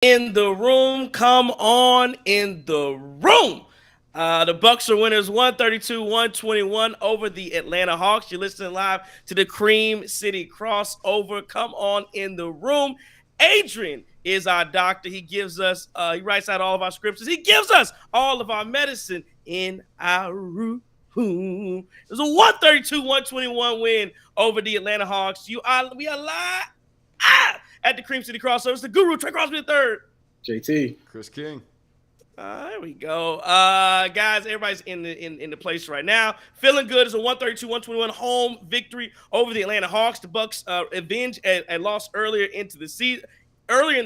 in the room. Come on in the room. The Bucks are winners 132-121 over the Atlanta Hawks. You're listening live to the Cream City crossover. Come on in the room. Adrian is our doctor. He gives us, he writes out all of our scriptures. He gives us all of our medicine in our room. It was a 132-121 win over the Atlanta Hawks. We are live at the Cream City crossover. It's the Guru, Trey Crosby III. JT. Chris King. There we go. Guys, everybody's in the place right now. Feeling good. It's a 132-121 home victory over the Atlanta Hawks. The Bucks avenge a loss earlier in the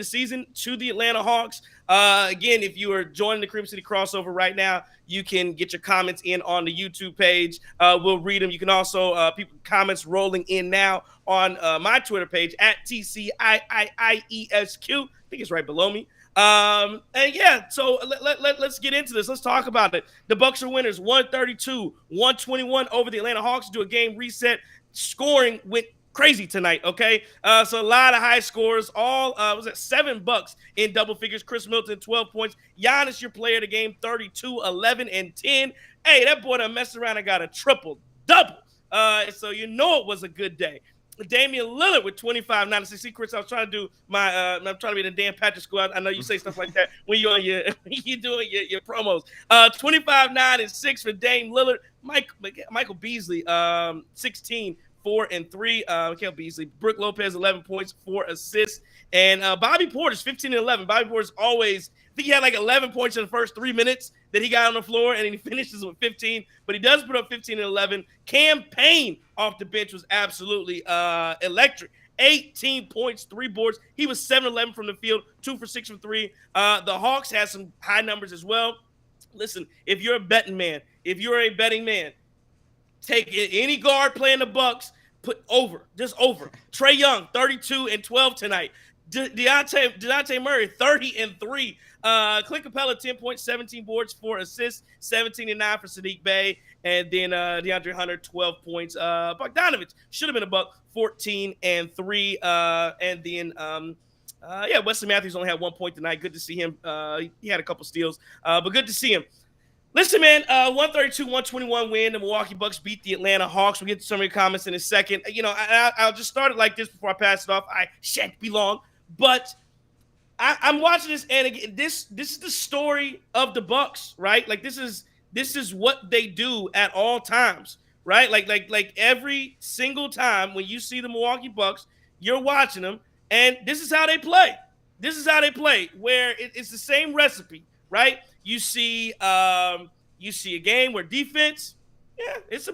season to the Atlanta Hawks. Again, if you are joining the Cream City crossover right now, you can get your comments in on the YouTube page. We'll read them. You can also people comments rolling in now on my Twitter page at TCIIESQ. I think it's right below me. And yeah, so let's get into this. Let's talk about it. The Bucks are winners 132-121 over the Atlanta Hawks. Do a game reset. Scoring went crazy tonight, okay? So a lot of high scores. All was it 7 Bucks in double figures. Chris Middleton 12 points. Giannis, your player of the game, 32, 11, and 10. Hey, that boy done messed around and got a triple double. So you know it was a good day. Damian Lillard with 25, 9, 6. See, Chris, I was trying to do I'm trying to be in the Dan Patrick school. I know you say stuff like that when you're on you doing your promos. 25, 9, and 6 for Dame Lillard. Michael Beasley, 16, 4, and 3. Michael Beasley. Brook Lopez, 11 points, 4 assists. And Bobby Portis, 15 and 11. Bobby Portis always, I think he had like 11 points in the first 3 minutes that he got on the floor, and then he finishes with 15. But he does put up 15 and 11. Cam Payne off the bench was absolutely electric. 18 points, 3 boards. He was 7-11 from the field, 2 for 6 from 3. The Hawks had some high numbers as well. Listen, if you're a betting man, take any guard playing the Bucks, put over, just over. Trae Young, 32 and 12 tonight. Dejounte Murray, 30 and 3. Clint Capella, 10 points, 17 boards, 4 assists, 17 and 9 for Sadiq Bey. And then DeAndre Hunter, 12 points. Bogdanovich should have been a buck, 14 and 3. And then Wesley Matthews only had 1 point tonight. Good to see him. He had a couple steals, but good to see him. Listen, man, 132-121 win. The Milwaukee Bucks beat the Atlanta Hawks. We'll get to some of your comments in a second. You know, I'll just start it like this before I pass it off. I shan't be long. But I'm watching this, and again, this is the story of the Bucks, right? Like this is what they do at all times, right? Like every single time when you see the Milwaukee Bucks, you're watching them, and this is how they play. Where it's the same recipe, right? You see a game where defense, it's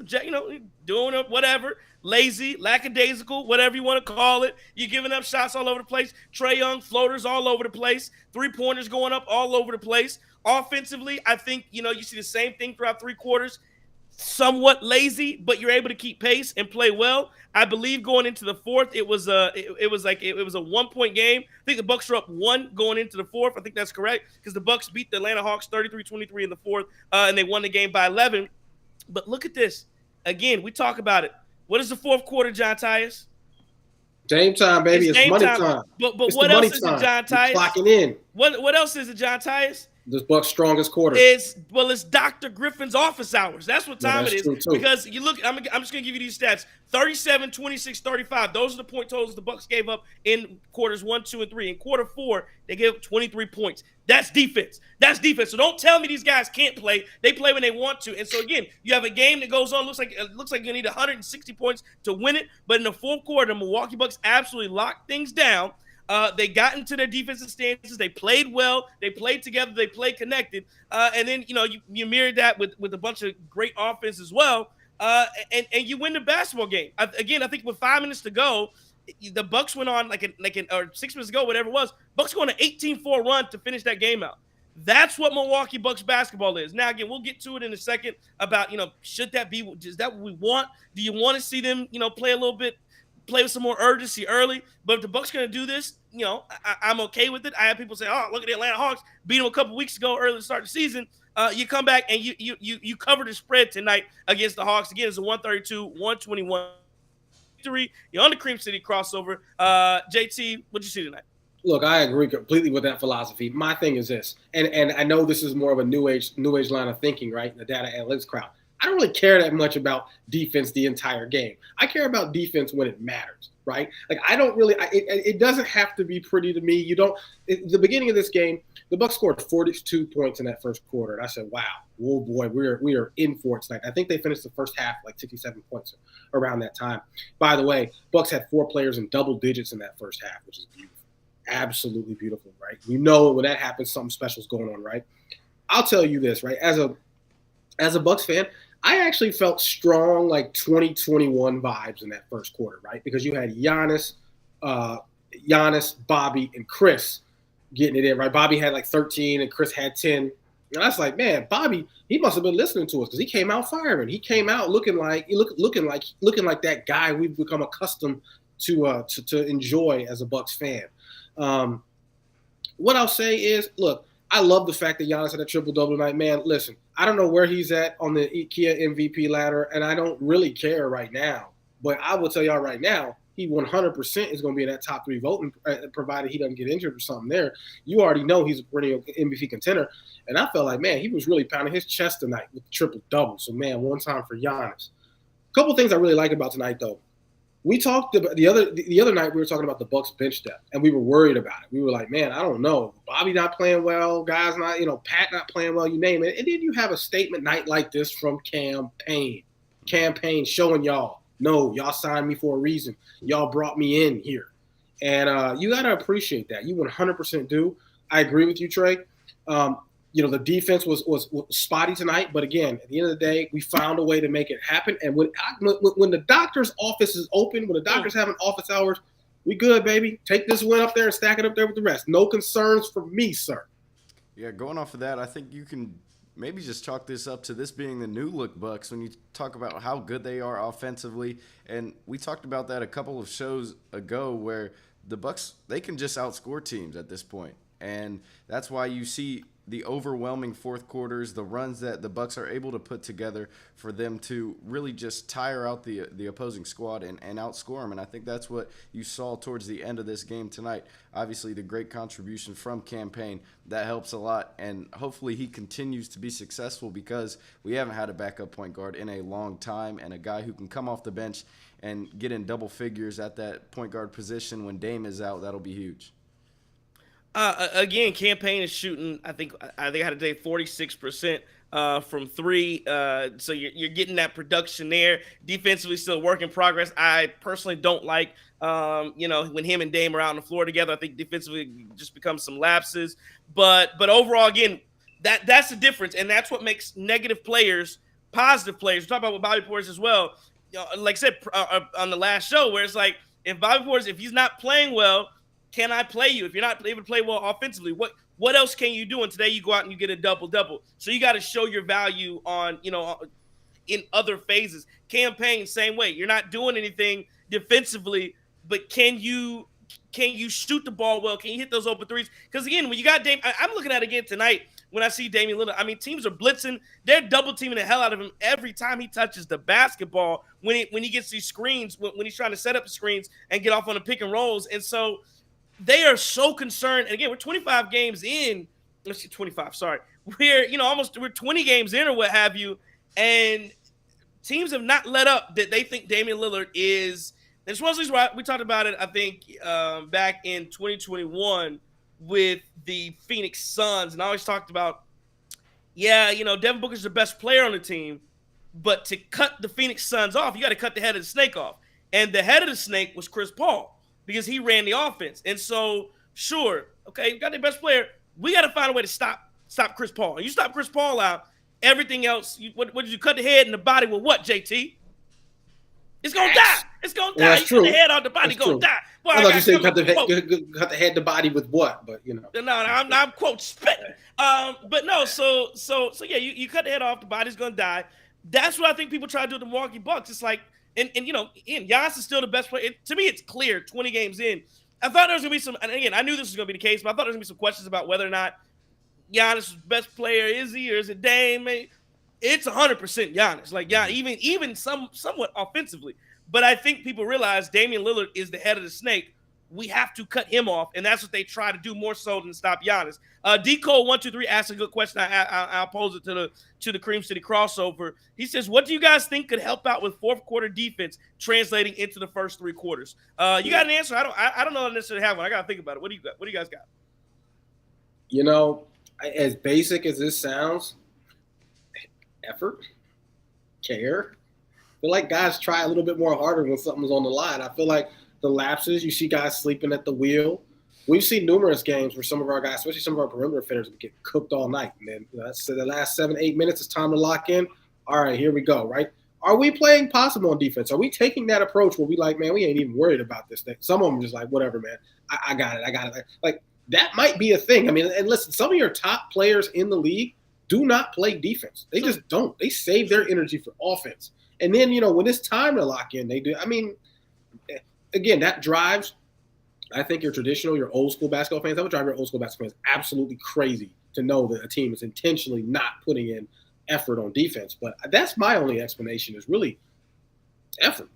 doing it, whatever, lazy, lackadaisical, whatever you want to call it. You're giving up shots all over the place. Trae Young floaters all over the place. 3-pointers going up all over the place. Offensively, I think you see the same thing throughout 3 quarters. Somewhat lazy, but you're able to keep pace and play well. I believe going into the fourth, it was a 1-point game. I think the Bucks were up 1 going into the fourth. I think that's correct because the Bucks beat the Atlanta Hawks 33-23 in the fourth, and they won the game by 11. But look at this. Again, we talk about it. What is the fourth quarter, John Tyus? Game time, baby. It's money time. But what else is it, John Tyus? Clocking in. What else is it, John Tyus? This Bucks' strongest quarter. It's Dr. Griffin's office hours. That's what time it is. Because you look, I'm just going to give you these stats. 37, 26, 35. Those are the point totals the Bucks gave up in quarters 1, 2, and 3. In quarter 4, they gave up 23 points. That's defense. So don't tell me these guys can't play. They play when they want to. And so again, you have a game that goes on. Looks like you need 160 points to win it. But in the fourth quarter, the Milwaukee Bucks absolutely locked things down. They got into their defensive stances. They played well. They played together. They played connected. And then, you mirrored that with a bunch of great offense as well. And you win the basketball game. I think with 5 minutes to go, the Bucks went on or 6 minutes ago, whatever it was. Bucks go on an 18-4 run to finish that game out. That's what Milwaukee Bucks basketball is. Now, again, we'll get to it in a second about, should that be, is that what we want? Do you want to see them, play with some more urgency early? But if the Bucks going to do this, I'm okay with it. I have people say, "Oh, look at the Atlanta Hawks, beat them a couple weeks ago early to start the season." You come back and you cover the spread tonight against the Hawks. Again, it's a 132-121 victory. You're on the Cream City crossover. JT, what'd you see tonight? Look, I agree completely with that philosophy. My thing is this, and I know this is more of a new age line of thinking, right? The data analytics crowd. I don't really care that much about defense the entire game. I care about defense when it matters, right? Like I don't really. It doesn't have to be pretty to me. You don't. The beginning of this game, the Bucks scored 42 points in that first quarter, and I said, "Wow, oh boy, we are in for it tonight." I think they finished the first half like 67 points around that time. By the way, Bucks had 4 players in double digits in that first half, which is beautiful. Absolutely beautiful, right? You know when that happens, something special is going on, right? I'll tell you this, right? As a Bucks fan, I actually felt strong like 2021 vibes in that first quarter, right? Because you had Giannis, Bobby, and Chris getting it in, right? Bobby had like 13 and Chris had 10. And I was like, man, Bobby, he must have been listening to us because he came out firing. He came out looking like that guy we've become accustomed to enjoy as a Bucks fan. What I'll say is, look, I love the fact that Giannis had a triple-double tonight. Man, listen, I don't know where he's at on the IKEA MVP ladder, and I don't really care right now. But I will tell y'all right now, he 100% is going to be in that top 3 voting, provided he doesn't get injured or something there. You already know he's a perennial MVP contender. And I felt like, man, he was really pounding his chest tonight with the triple-double. So, man, one time for Giannis. A couple things I really like about tonight, though. We talked about the other night. We were talking about the Bucks bench depth, and we were worried about it. We were like, "Man, I don't know. Bobby not playing well. Guys not, Pat not playing well. You name it." And then you have a statement night like this from Cam Payne showing y'all, no, y'all signed me for a reason. Y'all brought me in here, and you got to appreciate that. You 100% do. I agree with you, Trey. The defense was spotty tonight, but again, at the end of the day, we found a way to make it happen. And when the doctor's office is open, when the doctor's having office hours, we good, baby. Take this win up there and stack it up there with the rest. No concerns for me, sir. Yeah, going off of that, I think you can maybe just chalk this up to this being the new look Bucks when you talk about how good they are offensively. And we talked about that a couple of shows ago where the Bucks, they can just outscore teams at this point. And that's why you see the overwhelming fourth quarters, the runs that the Bucks are able to put together for them to really just tire out the opposing squad and outscore them. And I think that's what you saw towards the end of this game tonight. Obviously, the great contribution from Cam Payne, that helps a lot. And hopefully he continues to be successful because we haven't had a backup point guard in a long time and a guy who can come off the bench and get in double figures at that point guard position when Dame is out. That'll be huge. Again, Cam Payne is shooting. I think I had today 46% from 3. So you're getting that production there. Defensively, still a work in progress. I personally don't like, when him and Dame are out on the floor together. I think defensively just becomes some lapses. But overall, again, that's the difference, and that's what makes negative players positive players. We talk about with Bobby Portis as well. Like I said on the last show, where it's like if Bobby Portis, if he's not playing well. Can I play you? If you're not able to play well offensively, what else can you do? And today you go out and you get a double-double. So you got to show your value on, in other phases. Cam Payne, same way. You're not doing anything defensively, but can you shoot the ball well? Can you hit those open threes? Because, again, when you got Dame, I'm looking at it again tonight when I see Damian Lillard. I mean, teams are blitzing. They're double-teaming the hell out of him every time he touches the basketball when he gets these screens, when he's trying to set up the screens and get off on the pick and rolls. And so – they are so concerned. And again, we're 25 games in. Let's see, 25. Sorry. We're 20 games in or what have you. And teams have not let up that they think Damian Lillard is. And it's one of those things we talked about it, I think, back in 2021 with the Phoenix Suns. And I always talked about, Devin Booker's the best player on the team. But to cut the Phoenix Suns off, you got to cut the head of the snake off. And the head of the snake was Chris Paul. Because he ran the offense. And so, sure, okay, you got the best player. We got to find a way to stop Chris Paul. And you stop Chris Paul out, everything else, what did you cut the head and the body with what, JT? It's going to die. It's going to die. You cut the head off the body, it's going to die. Boy, I thought you said cut the head and the body with what? But, No, I'm quote spitting. But no, so yeah, you cut the head off, the body's going to die. That's what I think people try to do with the Milwaukee Bucks. It's like, And Giannis is still the best player. To me, it's clear 20 games in. I thought there was going to be some – and again, I knew this was going to be the case, but I thought there was going to be some questions about whether or not Giannis is the best player. Is he or is it Dame? It's 100% Giannis. Like, even somewhat offensively. But I think people realize Damian Lillard is the head of the snake we have to cut him off, and that's what they try to do more so than stop Giannis. D-Cole123 asked a good question. I'll pose it to the Cream City crossover. He says, what do you guys think could help out with fourth quarter defense translating into the first three quarters? You got an answer? I don't know if I necessarily have one. I got to think about it. What do you got? What do you guys got? You know, as basic as this sounds, effort, care. I feel like guys try a little bit more harder when something's on the line. I feel like the lapses, you see guys sleeping at the wheel. We've seen numerous games where some of our guys, especially some of our perimeter defenders, get cooked all night. And then that's the last 7-8 minutes, it's time to lock in. All right, here we go, right? Are we playing possible on defense? Are we taking that approach where we like, man, we ain't even worried about this thing? Some of them just like, whatever, man. I got it. Like, that might be a thing. I mean, and listen, some of your top players in the league do not play defense. They just don't. They save their energy for offense. And then, when it's time to lock in, they do. I mean, again, that drives, I think, your old school basketball fans, that would drive your old school basketball fans absolutely crazy to know that a team is intentionally not putting in effort on defense. But that's my only explanation is really effort.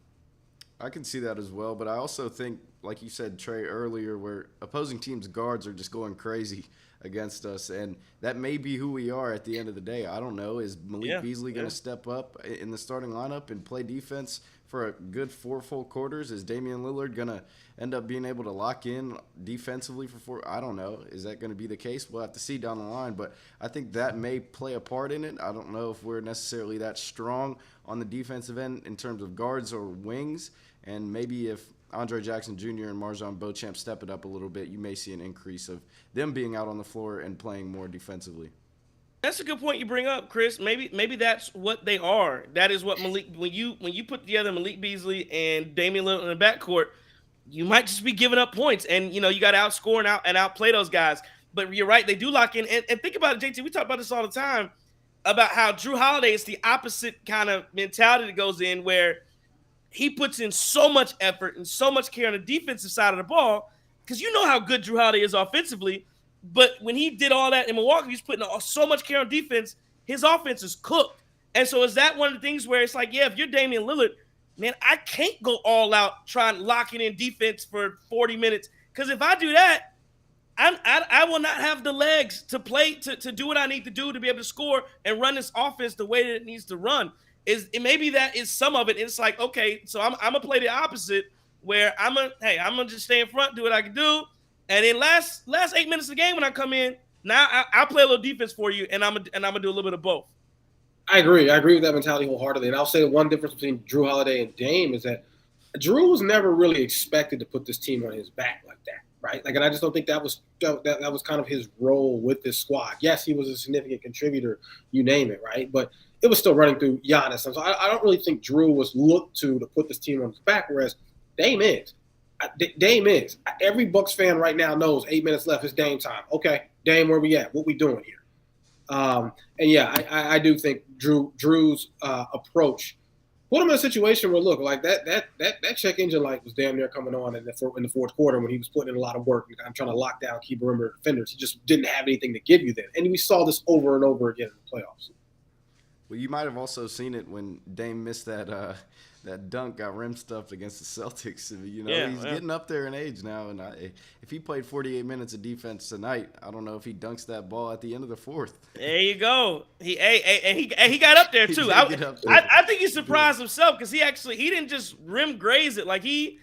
I can see that as well, but I also think, like you said, Trey, earlier, where opposing teams' guards are just going crazy against us, and that may be who we are at the end of the day. I don't know. Is Malik Beasley going to step up in the starting lineup and play defense for a good 4 full quarters? Is Damian Lillard going to end up being able to lock in defensively for 4? I don't know. Is that going to be the case? We'll have to see down the line, but I think that may play a part in it. I don't know if we're necessarily that strong on the defensive end in terms of guards or wings, and maybe if Andre Jackson Jr. and Marjon Beauchamp step it up a little bit, you may see an increase of them being out on the floor and playing more defensively. That's a good point you bring up, Chris. Maybe that's what they are. That is what Malik. When you put together Malik Beasley and Damian Lillard in the backcourt, you might just be giving up points, and you got to outscore and outplay those guys. But you're right; they do lock in. And think about it, JT. We talk about this all the time about how Drew Holiday is the opposite kind of mentality that goes in where he puts in so much effort and so much care on the defensive side of the ball because you know how good Drew Holiday is offensively. But when he did all that in Milwaukee, he's putting so much care on defense, his offense is cooked. And so is that one of the things where it's like, yeah, if you're Damian Lillard, man, I can't go all out trying locking in defense for 40 minutes because if I do that, I will not have the legs to play to do what I need to do to be able to score and run this offense the way that it needs to run. Maybe that is some of it. It's like, okay, so I'm gonna play the opposite where I'm gonna just stay in front, do what I can do, and then last 8 minutes of the game when I come in, now I'll play a little defense for you, and I'm gonna do a little bit of both. I agree with that mentality wholeheartedly, and I'll say the one difference between Drew Holiday and Dame is that Drew was never really expected to put this team on his back like that, right? Like, and I just don't think that was kind of his role with this squad. Yes, he was a significant contributor, you name it, right? But it was still running through Giannis. And so I don't really think Drew was looked to put this team on his back, whereas Dame is. Dame is. Every Bucks fan right now knows 8 minutes left. It's Dame time. Okay, Dame, where we at? What we doing here? And yeah, I do think Drew's approach put him in a situation where, look, like that check engine light was damn near coming on in the fourth quarter when he was putting in a lot of work and trying to lock down key perimeter defenders. He just didn't have anything to give you then. And we saw this over and over again in the playoffs. Well, you might have also seen it when Dame missed that dunk, got rim stuffed against the Celtics. He's getting up there in age now, and if he played 48 minutes of defense tonight, I don't know if he dunks that ball at the end of the fourth. There you go. He got up there too. I think he surprised himself because he didn't just rim graze it, like he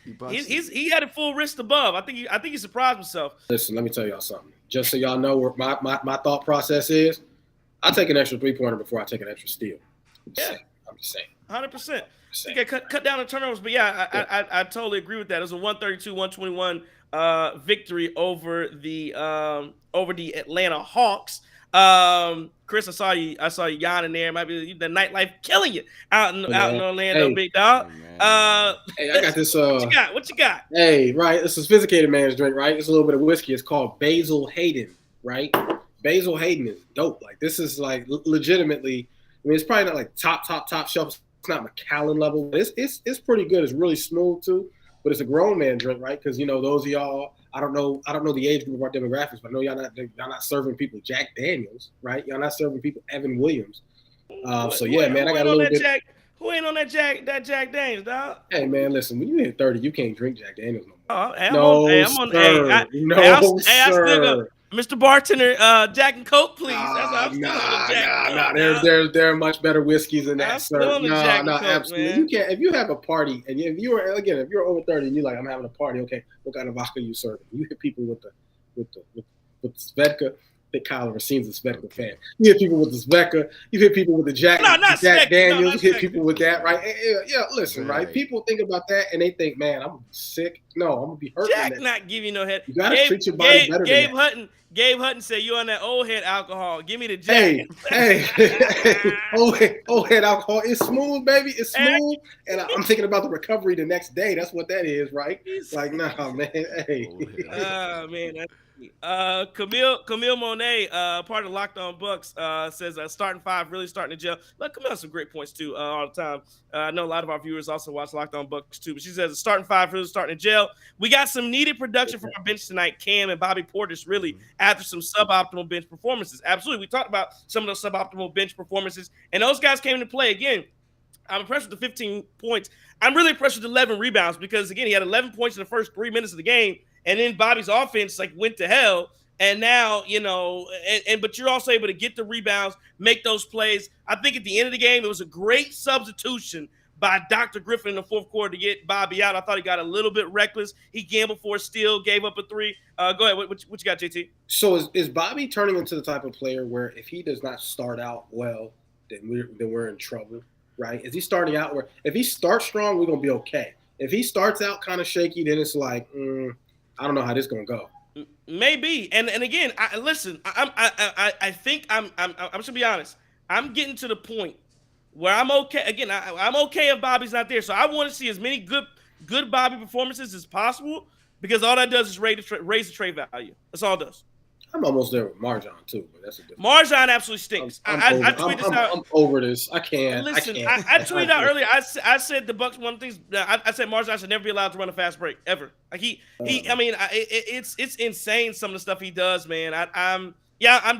had a full wrist above. I think he surprised himself. Listen, let me tell y'all something. Just so y'all know where my thought process is. I take an extra 3-pointer before I take an extra steal. I'm just saying. 100%. You got cut down the turnovers, but yeah, I totally agree with that. It was a 132-121 victory over the Atlanta Hawks. Chris, I saw you yawning there. Might be the nightlife killing you out in Orlando, big dog. Hey, I got this. What you got? Hey, right. It's a sophisticated man's drink, right? It's a little bit of whiskey. It's called Basil Hayden, right? Basil Hayden is dope. Like, this is like legitimately. I mean, it's probably not like top shelf. It's not Macallan level. But it's pretty good. It's really smooth too. But it's a grown man drink, right? Because those of y'all, I don't know the age group of our demographics, but I know y'all not serving people Jack Daniels, right? Y'all not serving people Evan Williams. So yeah, man, I got a little bit. Who ain't on that Jack Daniels, dog? Hey man, listen, when you hit 30, you can't drink Jack Daniels no more. Oh, hey, I'm on. Hey, No, I'm on. Hey, sir. I still go, Mr. Bartender, Jack and Coke, please. I'm still on the Jack and Coke. There are much better whiskeys than I'm that, still sir. on the Jack and Coke, Absolutely. man. You can't. If you have a party and if you're over 30 and you're like, I'm having a party. Okay, what kind of vodka you serving? You hit people with Svedka. I think Kyle Racine's a Svedka fan. You hit people with the Svedka. You hit people with the Jack Daniels. You hit people with that, right? Yeah, listen, right? People think about that and they think, man, I'm gonna be sick. No, I'm gonna be hurt. Jack not giving you no head. You gotta treat your body better than that. Gabe Hutton said, you on that old head alcohol. Give me the Jack. Hey. old head alcohol. It's smooth, baby. It's smooth. And I'm thinking about the recovery the next day. That's what that is, right? Like, nah, man. Hey. Man. Camille Monet, part of Locked On Bucks, says starting five really starting to gel. Look, Camille has some great points too all the time. I know a lot of our viewers also watch Locked On Bucks too, but she says the starting five really starting to gel. We got some needed production from our bench tonight. Cam and Bobby Portis really after some suboptimal bench performances. Absolutely, we talked about some of those suboptimal bench performances, and those guys came into play again. I'm impressed with the 15 points. I'm really impressed with the 11 rebounds because, again, he had 11 points in the first 3 minutes of the game, and then Bobby's offense went to hell. And now, but you're also able to get the rebounds, make those plays. I think at the end of the game, it was a great substitution by Dr. Griffin in the fourth quarter to get Bobby out. I thought he got a little bit reckless. He gambled for a steal, gave up a 3. Go ahead. What you got, JT? So is Bobby turning into the type of player where if he does not start out well, then we're in trouble, right? Is he starting out where if he starts strong, we're going to be okay. If he starts out kind of shaky, then it's like, I don't know how this is going to go. Maybe. And again, I think I'm just gonna be honest. I'm getting to the point where I'm okay. Again, I'm okay if Bobby's not there. So I want to see as many good Bobby performances as possible because all that does is raise the trade value. That's all it does. I'm almost there with Marjan too, but that's a different. Marjan absolutely stinks. I tweeted this out. I'm over this. I can't. Listen, I tweeted out earlier. I said the Bucks. One of the things I said Marjan should never be allowed to run a fast break ever. Like it's insane some of the stuff he does, man. I'm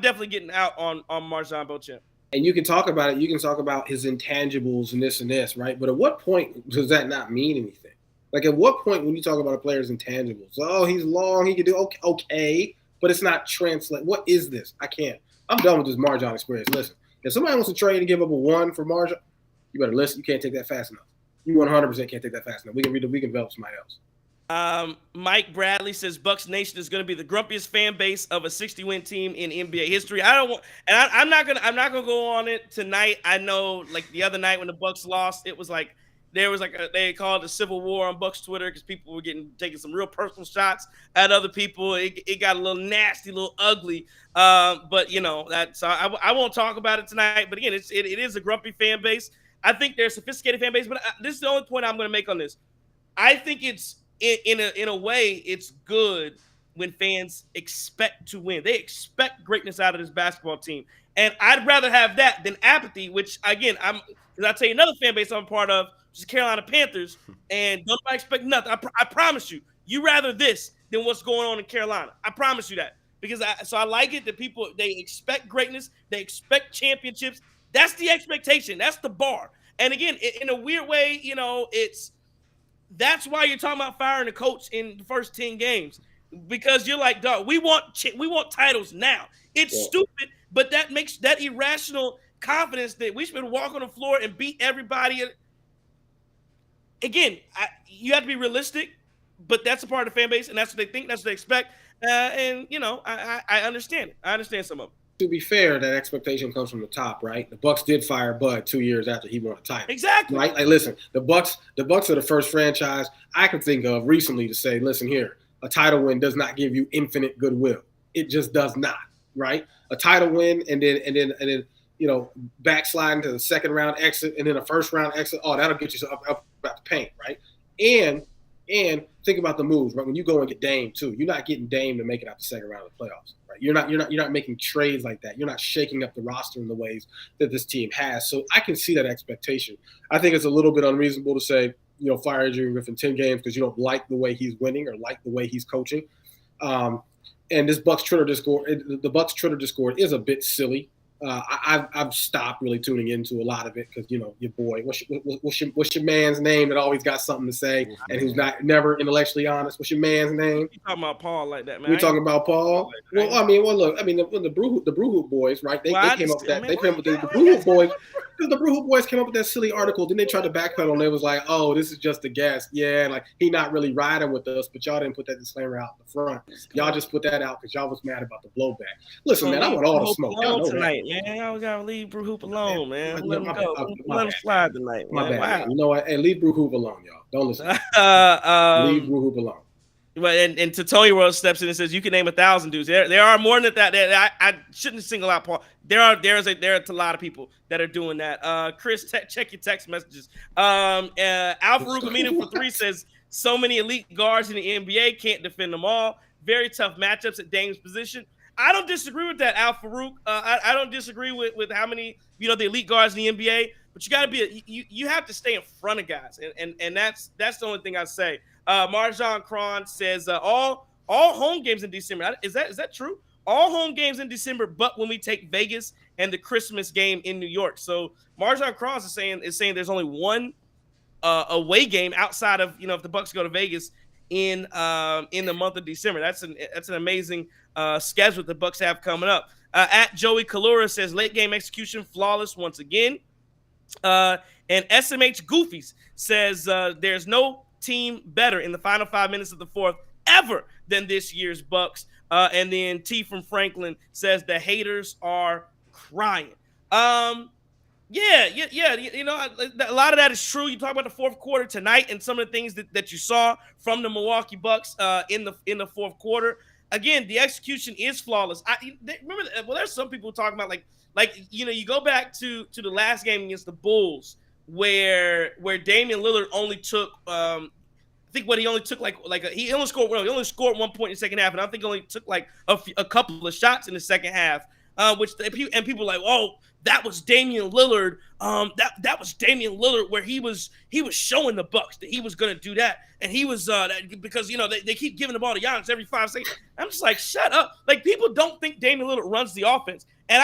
definitely getting out on Marjan Beauchamp. And you can talk about it. You can talk about his intangibles and this, right? But at what point does that not mean anything? Like at what point when you talk about a player's intangibles? Oh, he's long. He can do okay. But it's not translate. What is this? I can't. I'm done with this Marjan experience. Listen, if somebody wants to trade and give up a 1 for Marjan, you better listen. You can't take that fast enough. You 100% can't take that fast enough. We can develop somebody else. Mike Bradley says Bucks Nation is going to be the grumpiest fan base of a 60-win team in NBA history. I'm not gonna go on it tonight. I know, like the other night when the Bucks lost, it was like. There was they called it a civil war on Bucks Twitter because people were taking some real personal shots at other people. It got a little nasty, a little ugly. But so I won't talk about it tonight. But again, it is a grumpy fan base. I think they're a sophisticated fan base. But this is the only point I'm going to make on this. I think it's in a way it's good when fans expect to win. They expect greatness out of this basketball team, and I'd rather have that than apathy. Which again, because I'll tell you another fan base I'm a part of. Which is Carolina Panthers, and don't expect nothing. I promise you. You rather this than what's going on in Carolina. I promise you that. Because I like it that people, they expect greatness. They expect championships. That's the expectation. That's the bar. And again, in a weird way, that's why you're talking about firing a coach in the first 10 games. Because you're like, dog, we want titles now. It's stupid, but that makes that irrational confidence that we should walk on the floor and beat everybody. Again, you have to be realistic, but that's a part of the fan base, and that's what they think, that's what they expect. I understand it. I understand some of them. To be fair, that expectation comes from the top, right? The Bucks did fire Bud 2 years after he won a title. Exactly. Right? Like, listen, the Bucks are the first franchise I can think of recently to say, listen here, a title win does not give you infinite goodwill. It just does not, right? A title win and then backsliding to the second round exit and then a first round exit. Oh, that'll get you up about the paint, right? And think about the moves, right? When you go and get Dame too, you're not getting Dame to make it out the second round of the playoffs, right? You're not making trades like that. You're not shaking up the roster in the ways that this team has. So I can see that expectation. I think it's a little bit unreasonable to say, fire Adrian Griffin 10 games because you don't like the way he's winning or like the way he's coaching. And this Bucks Twitter Discord is a bit silly. I've stopped really tuning into a lot of it because your boy. What's your man's name that always got something to say and who's never intellectually honest? What's your man's name? You talking about Paul like that, man? We talking about Paul? Look. The Brew boys, right? They came up with that. They came up with the Brew boys. The Brew boys came up with that silly article. Then they tried to backpedal and it was like, oh, this is just a guess. Yeah, like he not really riding with us, but y'all didn't put that disclaimer out in the front. Y'all just put that out because y'all was mad about the blowback. Listen, man, I want all the smoke. Y'all know tonight, man. Y'all gotta leave Brew Hoop alone, man. Let him go. Let him slide tonight, man. My bad. Wow. You know what? Hey, leave Brew Hoop alone, y'all. Don't listen. Leave Brew Hoop alone. But and to Tony World steps in and says you can name 1,000 dudes. There are more than that. I shouldn't single out Paul. There are a lot of people that are doing that. Chris, check your text messages. Alpha Rukamina for 3 says so many elite guards in the NBA can't defend them all. Very tough matchups at Dame's position. I don't disagree with that, Al Farouk. I don't disagree with how many the elite guards in the NBA. But you got to be you have to stay in front of guys, and that's the only thing I say. Marjan Kron says all home games in December. Is that true? All home games in December, but when we take Vegas and the Christmas game in New York. So Marjan Kron is saying there's only one away game outside of if the Bucks go to Vegas in the month of December. That's an amazing schedule the Bucks have coming up. At Joey Kalura says late game execution flawless once again. And SMH Goofies says there's no team better in the final 5 minutes of the fourth ever than this year's Bucks. And then T from Franklin says the haters are crying. Yeah. A lot of that is true. You talk about the fourth quarter tonight and some of the things that you saw from the Milwaukee Bucks in the fourth quarter. Again, the execution is flawless. Remember, there's some people talking about you go back to the last game against the Bulls where Damian Lillard only took I think what he only took he only scored 1 point in the second half, and I think he only took a couple of shots in the second half, which people are like, oh, that was Damian Lillard. That was Damian Lillard where he was showing the Bucks that he was going to do that, and he was because they keep giving the ball to Giannis every 5 seconds. I'm just like, shut up! Like, people don't think Damian Lillard runs the offense, and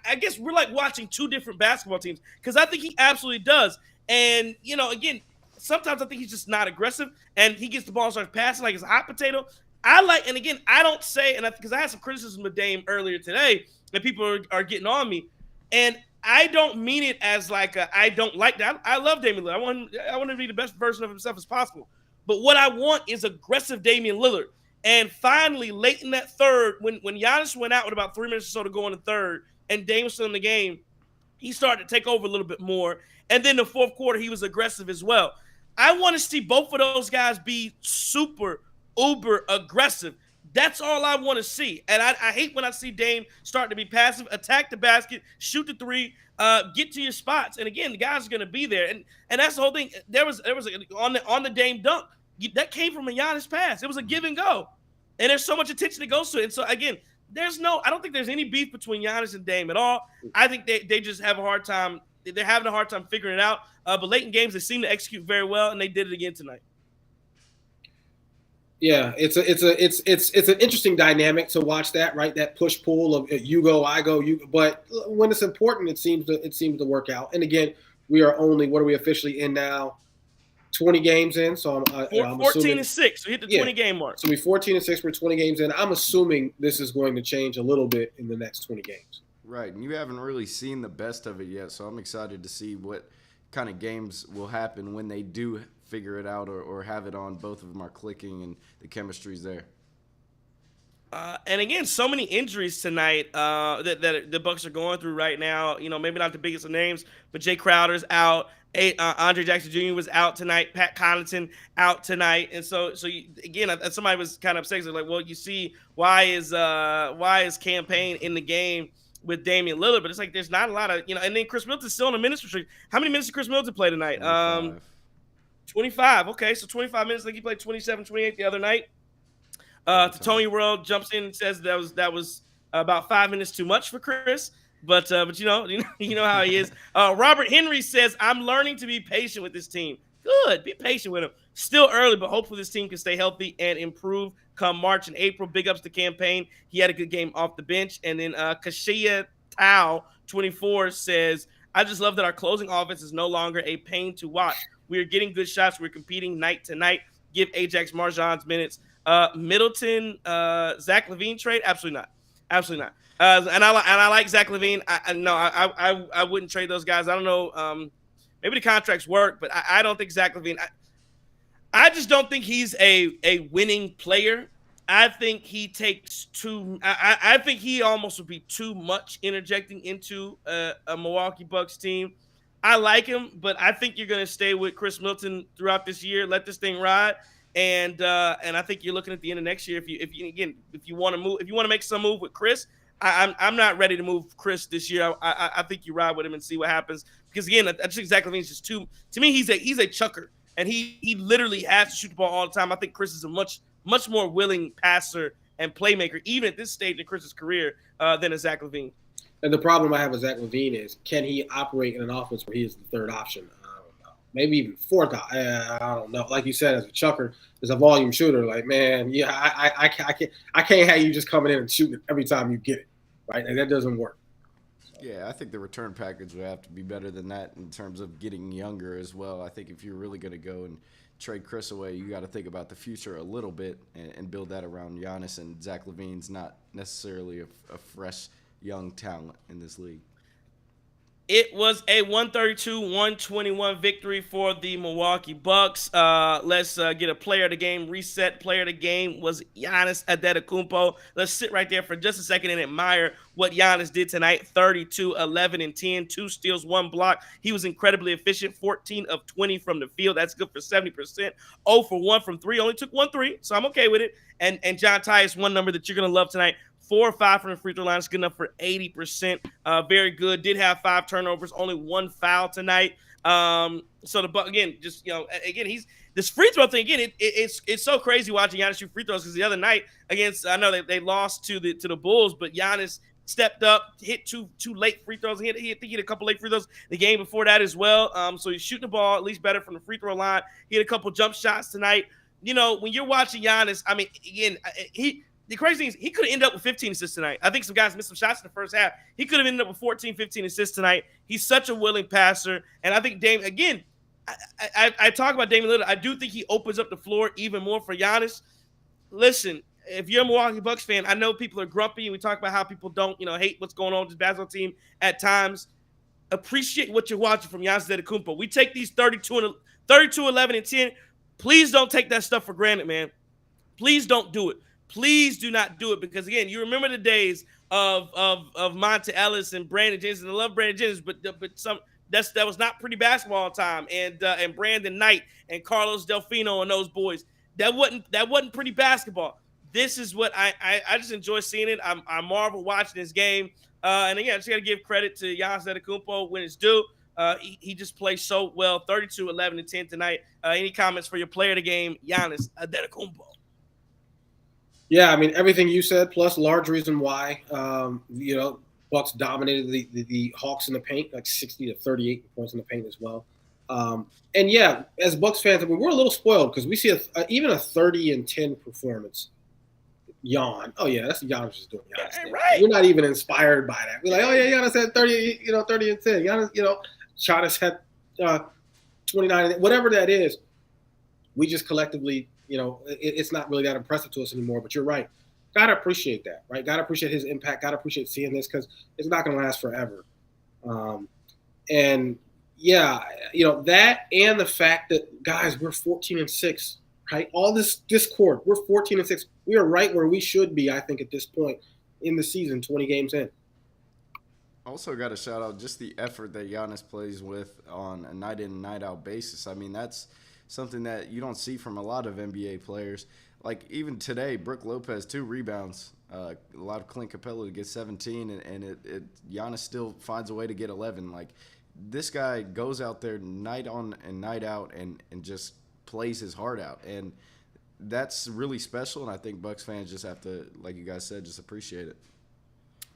I guess we're like watching two different basketball teams because I think he absolutely does. And again, sometimes I think he's just not aggressive, and he gets the ball and starts passing like it's a hot potato. And again, I don't say, and because I had some criticism of Dame earlier today, and people are getting on me. And I don't mean it as I don't like that. I love Damian Lillard. I want him to be the best version of himself as possible. But what I want is aggressive Damian Lillard. And finally, late in that third, when Giannis went out with about 3 minutes or so to go in the third, and Dame was still in the game, he started to take over a little bit more. And then the fourth quarter, he was aggressive as well. I want to see both of those guys be super, uber aggressive. That's all I want to see. And I hate when I see Dame start to be passive, attack the basket, shoot the three, get to your spots. And again, the guys are going to be there. And that's the whole thing. There was on the Dame dunk, that came from a Giannis pass. It was a give and go. And there's so much attention that goes to it. And so again, I don't think there's any beef between Giannis and Dame at all. I think they just have a hard time. They're having a hard time figuring it out. But late in games, they seem to execute very well, and they did it again tonight. Yeah, it's an interesting dynamic to watch that, right? That push pull of you go, I go, you. But when it's important, it seems to work out. And again, we are only, what are we officially in now? 20 games in. So I'm 14-6. So hit the 20 game mark. So we're 14-6. We're 20 games in. I'm assuming this is going to change a little bit in the next 20 games. Right, and you haven't really seen the best of it yet. So I'm excited to see what kind of games will happen when they do figure it out or have it on. Both of them are clicking and the chemistry's there. And again, so many injuries tonight that the Bucks are going through right now. Maybe not the biggest of names, but Jay Crowder's out. Andre Jackson Jr. was out tonight. Pat Connaughton out tonight. And so again, somebody was kind of upset. Like, well, you see, why is Campaign in the game with Damian Lillard? But it's like there's not a lot of And then Chris Middleton's still on a minutes restriction. How many minutes did Chris Middleton play tonight? 25. Okay, so 25 minutes. I think he played 27, 28 the other night. Tony World jumps in and says that was about 5 minutes too much for Chris. But you know how he is. Robert Henry says, I'm learning to be patient with this team. Good. Be patient with him. Still early, but hopefully this team can stay healthy and improve come March and April. Big ups to Campaign. He had a good game off the bench. And then Kashia Tao 24 says, I just love that our closing offense is no longer a pain to watch. We are getting good shots. We're competing night to night. Give Ajax Marjan's minutes. Middleton, Zach LaVine trade? Absolutely not. Absolutely not. And I like Zach LaVine. I wouldn't trade those guys. I don't know. Maybe the contracts work, but I don't think Zach LaVine. I just don't think he's a winning player. I think he takes too. I think he almost would be too much interjecting into a Milwaukee Bucks team. I like him, but I think you're going to stay with Chris Middleton throughout this year. Let this thing ride, and I think you're looking at the end of next year. If you want to move, if you want to make some move with Chris, I'm not ready to move Chris this year. I think you ride with him and see what happens. Because again, I just exactly mean it's just too. To me, he's a chucker, and he literally has to shoot the ball all the time. I think Chris is a much more willing passer and playmaker, even at this stage in Chris's career, than a Zach LaVine. And the problem I have with Zach LaVine is, can he operate in an offense where he is the third option? I don't know. Maybe even fourth. I don't know. Like you said, as a chucker, as a volume shooter, like, man, yeah, I can't have you just coming in and shooting every time you get it, right? And that doesn't work. Yeah, I think the return package would have to be better than that in terms of getting younger as well. I think if you're really going to go and trade Chris away, you got to think about the future a little bit and build that around Giannis. And Zach LaVine's not necessarily a fresh young talent in this league. It was a 132-121 victory for the Milwaukee Bucks. Let's get a player of the game reset. Player of the game was Giannis Antetokounmpo. Let's sit right there for just a second and admire what Giannis did tonight. 32, 11, and 10, 2 steals, 1 block. He was incredibly efficient, 14 of 20 from the field. That's good for 70%. 0 for 1 from 3. Only took 1 3, so I'm okay with it. And John Tyus, one number that you're going to love tonight. 4 or 5 from the free throw line is good enough for 80%. Very good. Did have 5 turnovers, only 1 foul tonight. So again, just again, he's this free throw thing again. It's so crazy watching Giannis shoot free throws because the other night against, I know they lost to the Bulls, but Giannis stepped up, hit two late free throws. I think he hit a couple late free throws the game before that as well. So he's shooting the ball at least better from the free throw line. He had a couple jump shots tonight. When you're watching Giannis, I mean, again, the crazy thing is he could have ended up with 15 assists tonight. I think some guys missed some shots in the first half. He could have ended up with 14, 15 assists tonight. He's such a willing passer. And I think Dame, again, I talk about Damian Lillard. I do think he opens up the floor even more for Giannis. Listen, if you're a Milwaukee Bucks fan, I know people are grumpy, and we talk about how people don't, hate what's going on with this basketball team at times. Appreciate what you're watching from Giannis Antetokounmpo. We take these 32, 11, and 10. Please don't take that stuff for granted, man. Please don't do it. Please do not do it because, again, you remember the days of Monta Ellis and Brandon Jennings, and I love Brandon Jennings, but that was not pretty basketball all the time. And Brandon Knight and Carlos Delfino and those boys, that wasn't pretty basketball. This is what I just enjoy seeing it. I marvel watching this game. And again, I just got to give credit to Giannis Antetokounmpo when it's due. He just plays so well. 32, 11, and 10 tonight. Any comments for your player of the game, Giannis Antetokounmpo? Yeah, I mean, everything you said, plus large reason why, Bucks dominated the Hawks in the paint, like 60 to 38 points in the paint as well. And yeah, as Bucks fans, I mean, we're a little spoiled because we see even a 30 and 10 performance. Yawn. Oh yeah, that's what Giannis is doing. Giannis, right. We're not even inspired by that. We're like, oh yeah, Giannis had 30, 30 and 10. Giannis, Giannis had 29, whatever that is. We just collectively, it's not really that impressive to us anymore. But you're right. Gotta appreciate that, right? Gotta appreciate his impact. Gotta appreciate seeing this because it's not going to last forever. And yeah, that and the fact that guys, we're 14-6. Right, all this discord. We're 14-6. We are right where we should be, I think, at this point in the season, 20 games in. Also, got to shout out just the effort that Giannis plays with on a night in and night out basis. I mean, that's something that you don't see from a lot of NBA players. Like even today, Brook Lopez 2 rebounds. A lot of Clint Capella to get 17, and Giannis still finds a way to get 11. Like this guy goes out there night on and night out and just plays his heart out, and that's really special. And I think Bucks fans just have to, like you guys said, just appreciate it.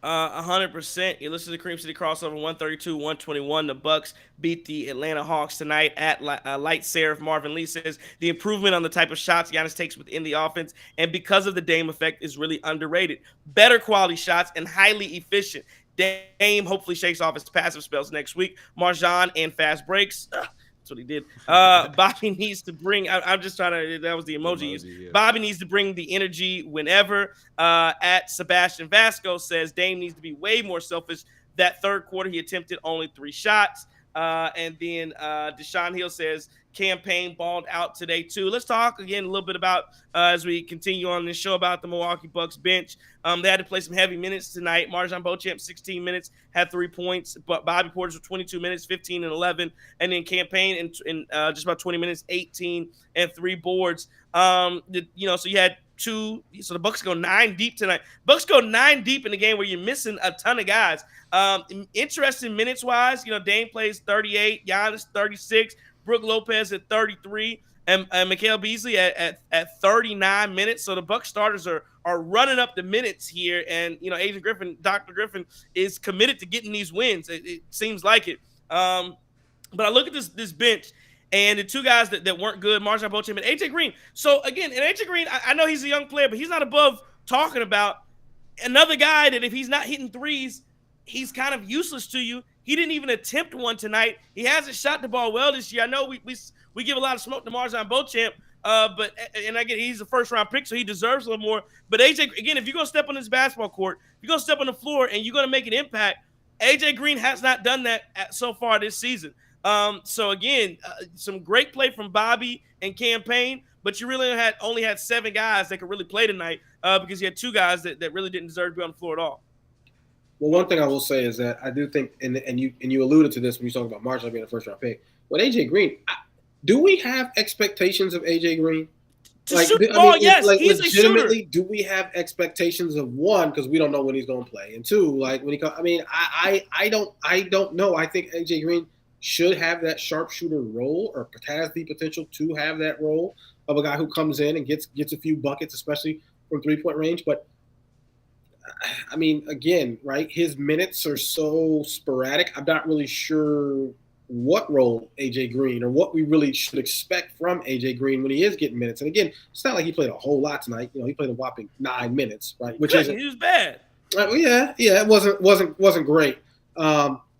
100%. You listen to the Cream City crossover 132-121. The Bucks beat the Atlanta Hawks tonight at Light Seraph. Marvin Lee says the improvement on the type of shots Giannis takes within the offense and because of the Dame effect is really underrated. Better quality shots and highly efficient. Dame hopefully shakes off his passive spells next week. Marjan and fast breaks. That's what he did. Bobby needs to bring. I'm just trying to. That was the emoji. Yeah. Bobby needs to bring the energy whenever. At Sebastian Vasco says Dame needs to be way more selfish. That third quarter, he attempted only 3 shots. And then Deshaun Hill says campaign balled out today too. Let's talk again a little bit about as we continue on this show about the Milwaukee Bucks bench. They had to play some heavy minutes tonight. Marjan Beauchamp 16 minutes, had 3 points, but Bobby Portis with 22 minutes, 15 and 11, and then campaign in just about 20 minutes, 18 and 3 boards. So you had 2. So the Bucks go 9 deep tonight. Bucks go 9 deep in the game where you're missing a ton of guys. Interesting minutes wise, Dame plays 38, Giannis 36, Brook Lopez at 33, and Mikal Beasley at 39 minutes. So the Bucks starters are running up the minutes here, and Agent Griffin, Dr. Griffin, is committed to getting these wins. It seems like it. But I look at this bench. And the 2 guys that weren't good, Marjan Beauchamp and AJ Green. So again, and AJ Green, I know he's a young player, but he's not above talking about another guy that if he's not hitting threes, he's kind of useless to you. He didn't even attempt one tonight. He hasn't shot the ball well this year. I know we give a lot of smoke to Marjan Beauchamp, but again, he's a first-round pick, so he deserves a little more. But AJ, again, if you're going to step on this basketball court, if you're going to step on the floor and you're going to make an impact, AJ Green has not done that so far this season. So again, some great play from Bobby and campaign, but you really only had 7 guys that could really play tonight because you had 2 guys that really didn't deserve to be on the floor at all. Well, one thing I will say is that I do think, and you alluded to this when you talked about Marshall being a first-round pick. With AJ Green, do we have expectations of AJ Green? Yes, he's a shooter. Do we have expectations of, one, because we don't know when he's going to play, and 2, like when he comes? I mean, I don't know. I think AJ Green should have that sharpshooter role, or has the potential to have that role of a guy who comes in and gets a few buckets, especially from 3-point range. But I mean, again, right? His minutes are so sporadic. I'm not really sure what role AJ Green, or what we really should expect from AJ Green when he is getting minutes. And again, it's not like he played a whole lot tonight. He played a whopping 9 minutes, right? He was bad. It wasn't great.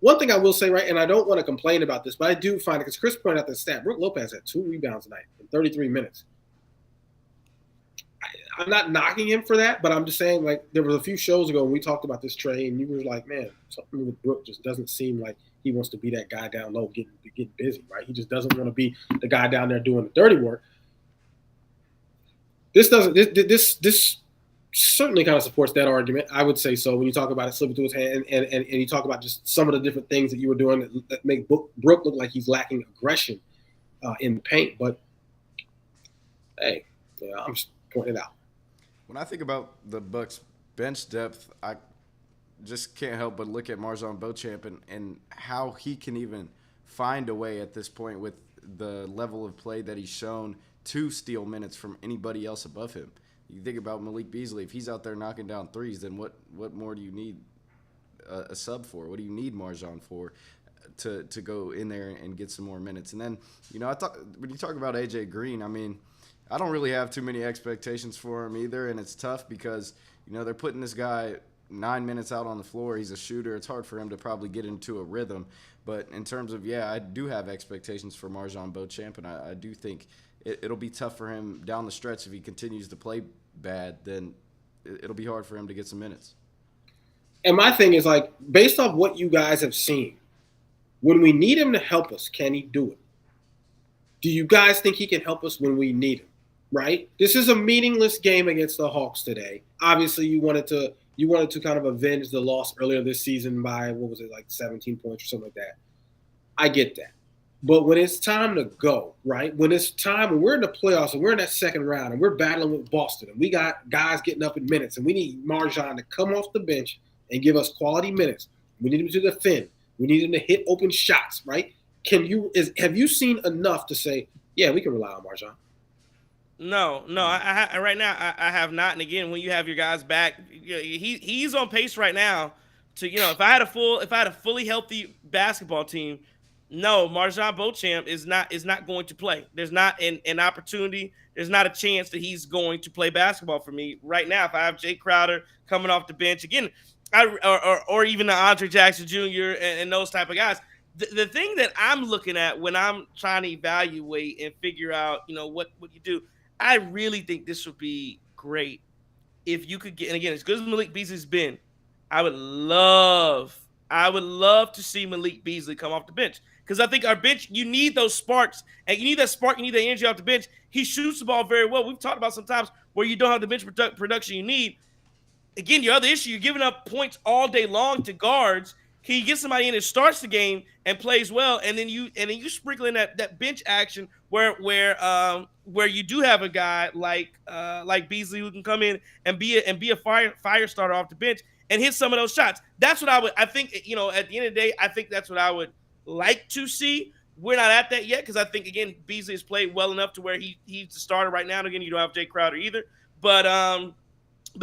One thing I will say, right, and I don't want to complain about this, but I do find it, because Chris pointed out the stat, Brook Lopez had 2 rebounds tonight in 33 minutes. I'm not knocking him for that, but I'm just saying, like, there was a few shows ago when we talked about this, Trey, and you were like, man, something with Brook just doesn't seem like he wants to be that guy down low getting busy, right? He just doesn't want to be the guy down there doing the dirty work. This certainly kind of supports that argument. I would say so when you talk about it slipping through his hand and you talk about just some of the different things that you were doing that make Brook look like he's lacking aggression in the paint. But, hey, I'm just pointing it out. When I think about the Bucks bench depth, I just can't help but look at Marjan Beauchamp and how he can even find a way at this point with the level of play that he's shown to steal minutes from anybody else above him. You think about Malik Beasley. If he's out there knocking down threes, then what more do you need a sub for? What do you need Marjan for to go in there and get some more minutes? And then, I thought when you talk about AJ Green, I mean, I don't really have too many expectations for him either, and it's tough because, they're putting this guy 9 minutes out on the floor. He's a shooter. It's hard for him to probably get into a rhythm. But in terms of, I do have expectations for Marjan Beauchamp, and I do think it'll be tough for him down the stretch. If he continues to play bad, then it'll be hard for him to get some minutes. And my thing is, like, based off what you guys have seen, when we need him to help us, can he do it? Do you guys think he can help us when we need him? Right? This is a meaningless game against the Hawks today. Obviously, you wanted to kind of avenge the loss earlier this season by, 17 points or something like that. I get that. But when it's time to go, right? When we're in the playoffs and we're in that second round and we're battling with Boston and we got guys getting up in minutes and we need Marjan to come off the bench and give us quality minutes. We need him to defend. We need him to hit open shots, right? Have you seen enough to say, yeah, we can rely on Marjan? No. Right now I have not. And again, when you have your guys back, he's on pace right now to, if I had a fully healthy basketball team, no, Marjan Beauchamp is not going to play. There's not an opportunity. There's not a chance that he's going to play basketball for me right now. If I have Jay Crowder coming off the bench again, or even the Andre Jackson Jr. and those type of guys. The thing that I'm looking at when I'm trying to evaluate and figure out, what you do, I really think this would be great if you could get. And again, as good as Malik Beasley's been, I would love, to see Malik Beasley come off the bench because I think our bench, you need those sparks, and you need that spark, you need that energy off the bench. He shoots the ball very well. We've talked about sometimes where you don't have the bench production you need. Again, your other issue, you're giving up points all day long to guards. Can you get somebody in that starts the game and plays well, and then you sprinkle in that bench action where you do have a guy like Beasley who can come in and be a fire starter off the bench and hit some of those shots. That's what I think, at the end of the day, I think that's what I would like to see. We're not at that yet because I think, again, Beasley has played well enough to where he's the starter right now. And again, you don't have Jay Crowder either. But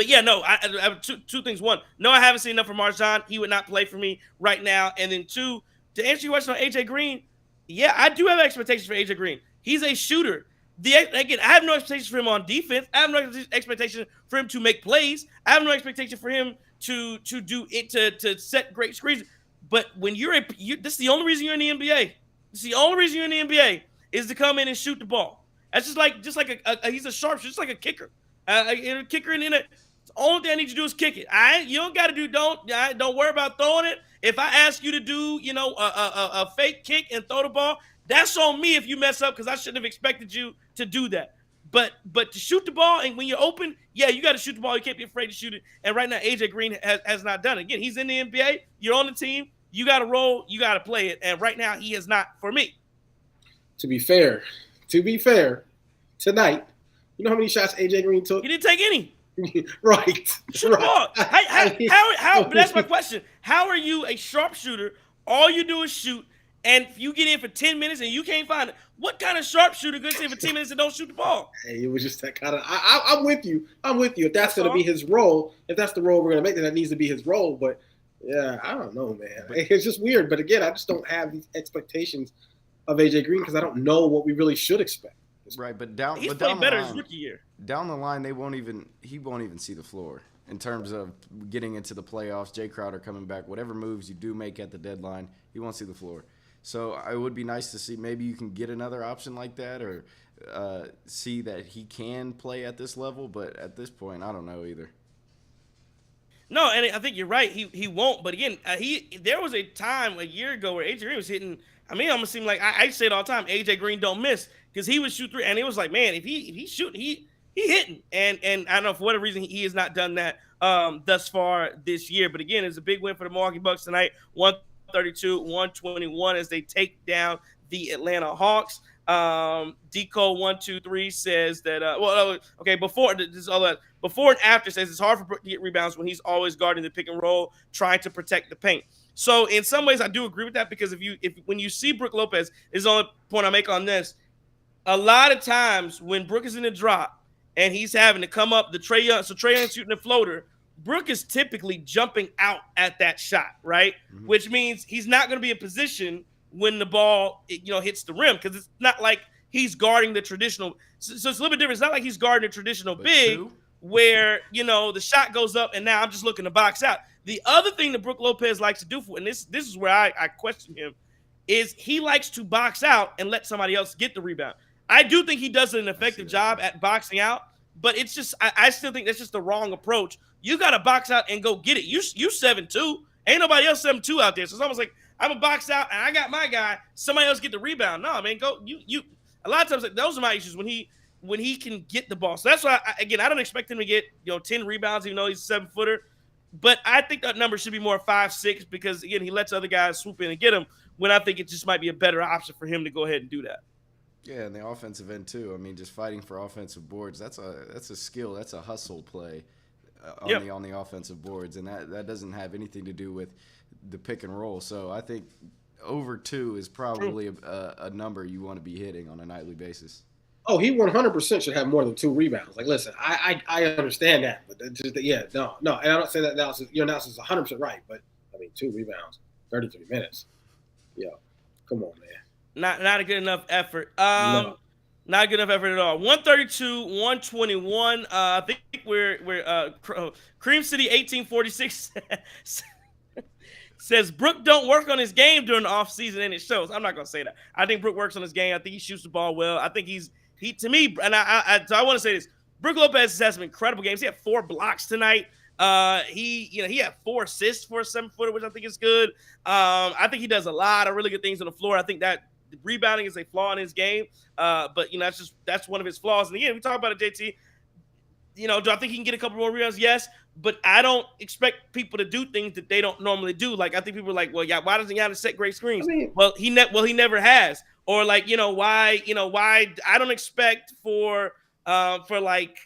yeah, no, I have two things. One, no, I haven't seen enough from Marjan. He would not play for me right now. And then two, to answer your question on AJ Green, yeah, I do have expectations for AJ Green. He's a shooter. Again, I have no expectations for him on defense. I have no expectation for him to make plays. I have no expectation for him to do it to set great screens. But when this is the only reason you're in the NBA. This is the only reason you're in the NBA is to come in and shoot the ball. That's just like he's a sharpshooter, just like a kicker. A kicker in it. The only thing I need you to do is kick it. You don't got to do. Don't worry about throwing it. If I ask you to do, a fake kick and throw the ball, that's on me if you mess up because I shouldn't have expected you to do that. But to shoot the ball and when you're open, yeah, you got to shoot the ball. You can't be afraid to shoot it. And right now, AJ Green has not done it. Again, he's in the NBA. You're on the team. You got to roll. You got to play it. And right now, he is not for me. To be fair, tonight, you know how many shots AJ Green took? He didn't take any. Right. Shoot the ball. How? But that's my question. How are you a sharpshooter? All you do is shoot, and you get in for 10 minutes and you can't find it. What kind of sharpshooter goes in for 10 minutes and don't shoot the ball? Hey, it was just that kind of. I'm with you. If that's going to be his role, if that's the role we're going to make, then that needs to be his role. But yeah, I don't know, man. It's just weird. But again, I just don't have these expectations of AJ Green because I don't know what we really should expect. Right, but he's played better his rookie year. Down the line, he won't even see the floor in terms of getting into the playoffs. Jay Crowder coming back, whatever moves you do make at the deadline, he won't see the floor. So it would be nice to see maybe you can get another option like that or see that he can play at this level. But at this point, I don't know either. No, and I think you're right. He won't. But again, there was a time a year ago where AJ Green was hitting. I mean, I'm gonna seem like I say it all the time. AJ Green don't miss because he would shoot three, and it was like, man, if he shooting, he hitting. And I don't know for whatever reason he has not done that thus far this year. But again, it's a big win for the Milwaukee Bucks tonight, 132-121 as they take down the Atlanta Hawks. Deco123 says that before and after says it's hard for Brook to get rebounds when he's always guarding the pick and roll, trying to protect the paint. So in some ways, I do agree with that because when you see Brook Lopez, is the only point I make on this. A lot of times when Brook is in the drop and he's having to come up the Trae Young shooting the floater, Brook is typically jumping out at that shot, right? Mm-hmm. Which means he's not going to be in position when the ball hits the rim because it's not like he's guarding the traditional. So it's a little bit different. It's not like he's guarding a traditional big where the shot goes up and now I'm just looking to box out. The other thing that Brook Lopez likes to do and this is where I question him, is he likes to box out and let somebody else get the rebound. I do think he does an effective job at boxing out, but it's just I still think that's just the wrong approach. You got to box out and go get it. You 7'2". Ain't nobody else 7'2" out there. So it's almost like I'm a box out and I got my guy. Somebody else get the rebound. No, man, go you. A lot of times those are my issues when he can get the ball. So that's why I don't expect him to get 10 rebounds even though he's a 7-footer. But I think that number should be more 5'6" because again he lets other guys swoop in and get him. When I think it just might be a better option for him to go ahead and do that. Yeah, and the offensive end too. I mean, just fighting for offensive boards. That's a skill. That's a hustle play on the offensive boards, and that doesn't have anything to do with the pick and roll. So I think over 2 is probably a number you want to be hitting on a nightly basis. Oh, he 100% should have more than 2 rebounds. Like, listen, I understand that, but no, and I don't say that analysis. Your analysis is 100% right, but I mean, 2 rebounds, 33 minutes. Yo, come on, man. Not a good enough effort. No. Not good enough effort at all. 132-121. I think we're Cream City 1846 says Brook don't work on his game during the offseason, and it shows. I'm not gonna say that. I think Brook works on his game. I think he shoots the ball well. I think he to me, and I want to say this. Brook Lopez has had some incredible games. He had 4 blocks tonight. He had 4 assists for a 7-footer, which I think is good. I think he does a lot of really good things on the floor. I think that rebounding is a flaw in his game. But that's one of his flaws. And again, we talk about it, JT. Do I think he can get a couple more rebounds? Yes, but I don't expect people to do things that they don't normally do. Like I think people are like, well, yeah, why doesn't Giannis set great screens? He never has. Or like, why I don't expect for Malik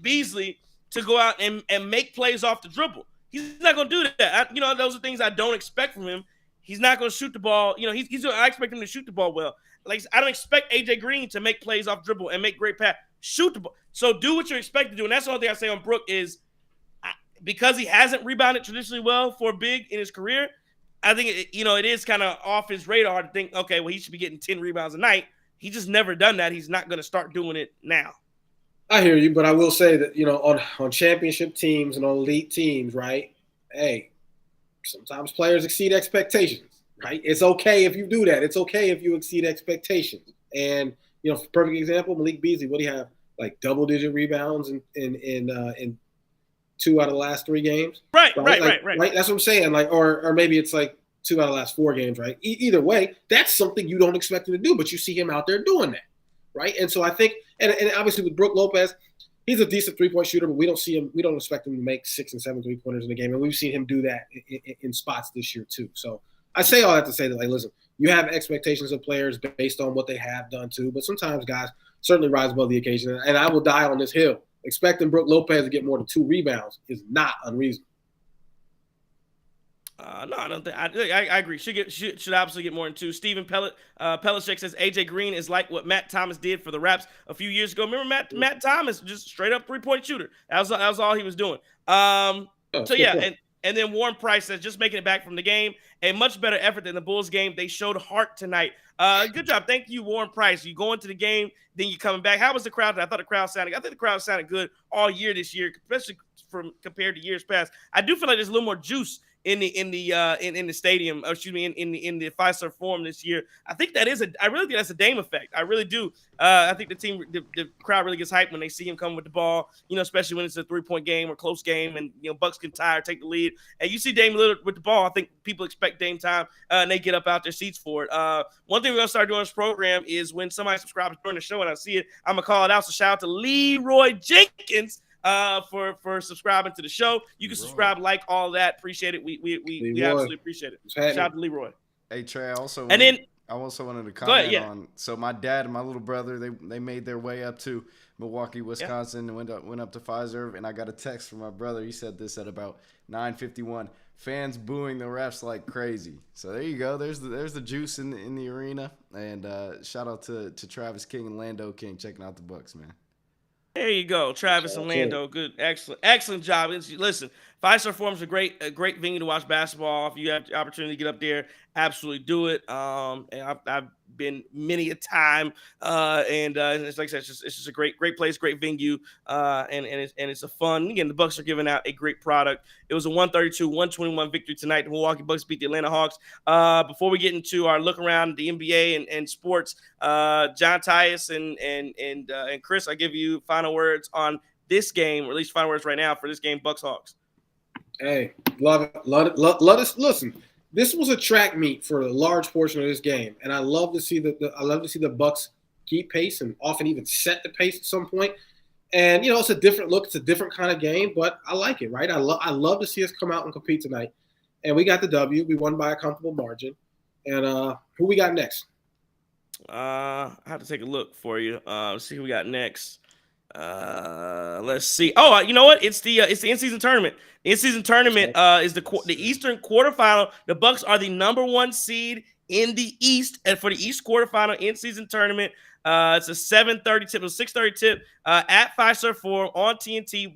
Beasley to go out and make plays off the dribble. He's not going to do that. Those are things I don't expect from him. He's not going to shoot the ball. I expect him to shoot the ball well. Like I don't expect AJ Green to make plays off dribble and make great pass. Shoot the ball. So do what you're expected to do. And that's the only thing I say on Brook is because he hasn't rebounded traditionally well for big in his career, I think it is kind of off his radar to think, okay, well, he should be getting 10 rebounds a night. He just never done that. He's not going to start doing it now. I hear you, but I will say that, on championship teams and on elite teams, right? Hey, sometimes players exceed expectations, right? It's okay if you do that. It's okay if you exceed expectations. And, perfect example, Malik Beasley, what do you have? Like double-digit rebounds in 2 out of the last 3 games? Right. That's what I'm saying. Like, or maybe it's like 2 out of the last 4 games, right? Either way, that's something you don't expect him to do, but you see him out there doing that, right? And so I think, and obviously with Brook Lopez, he's a decent 3-point shooter, but we don't expect him to make 6 and 7 3-pointers in a game, and we've seen him do that in spots this year too. So I say all that to say that, like, listen, you have expectations of players based on what they have done too, but sometimes guys certainly rise above the occasion, and I will die on this hill. Expecting Brook Lopez to get more than 2 rebounds is not unreasonable. No, I don't think. I agree. Should obviously get more than 2. Stephen Pelishek says AJ Green is like what Matt Thomas did for the Raps a few years ago. Remember Matt Thomas, just straight up 3-point shooter. That was all he was doing. And then Warren Price says just making it back from the game, a much better effort than the Bulls game. They showed heart tonight. Good job. Thank you, Warren Price. You go into the game, then you coming back. How was the crowd? I think the crowd sounded good all year this year, especially compared to years past. I do feel like there's a little more juice in the stadium, in the Fiserv Forum this year. I really think that's a Dame effect. I really do. I think the crowd really gets hyped when they see him come with the ball, especially when it's a 3-point game or close game and, Bucks can tie or take the lead. And you see Dame Lillard with the ball, I think people expect Dame time and they get up out their seats for it. One thing we're going to start doing this program is when somebody subscribes during the show and I see it, I'm going to call it out. So shout out to Leroy Jenkins for subscribing to the show. You can subscribe, like, all that. Appreciate it. We absolutely appreciate it. Shout out to Leroy. Hey Trey, I also wanted to comment on. So my dad and my little brother, they made their way up to Milwaukee, Wisconsin, and went up to Fiserv, and I got a text from my brother. He said this at about 9:51. Fans booing the refs like crazy. So there you go. There's the juice in the arena, and shout out to Travis King and Lando King checking out the Bucks, man. There you go, Travis and Lando. Good, excellent job. Listen, Fiserv Forum is a great venue to watch basketball. If you have the opportunity to get up there, absolutely do it. And I've been many a time, and it's like I said, it's just a great place, great venue, and it's a fun. Again, the Bucks are giving out a great product. It was a 132-121 victory tonight. The Milwaukee Bucks beat the Atlanta Hawks. Before we get into our look around the NBA and sports, John Tyus and Chris, I give you final words on this game, or at least final words right now for this game, Bucks Hawks. Hey, love it. Let us listen. This was a track meet for a large portion of this game, and I love to see the Bucks keep pace and often even set the pace at some point. And it's a different look. It's a different kind of game, but I like it. Right? I love to see us come out and compete tonight. And we got the W. We won by a comfortable margin. And who we got next? I have to take a look for you. Let's see who we got next. Let's see. Oh, you know what? It's the in-season tournament. The in-season tournament is the Eastern quarterfinal. The Bucks are the number 1 seed in the East, and for the East quarterfinal in-season tournament, it's a 7:30 tip, a 6:30 tip at Fiserv Forum on TNT.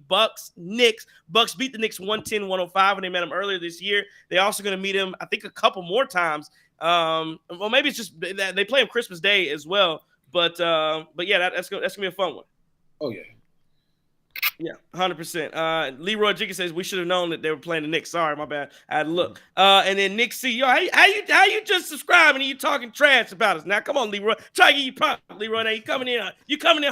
Knicks. Bucks beat the Knicks 110-105 when they met them earlier this year. They're also going to meet them, I think, a couple more times. Well, maybe it's just that they play on Christmas Day as well. But yeah, that's gonna be a fun one. Oh yeah. Yeah, 100%. Leroy Jenkins says we should have known that they were playing the Knicks. Sorry, my bad. I had to look. And then Nick C, yo, how you just subscribing and you talking trash about us? Now, come on, Leroy. Try to get you props, Leroy. Now you coming in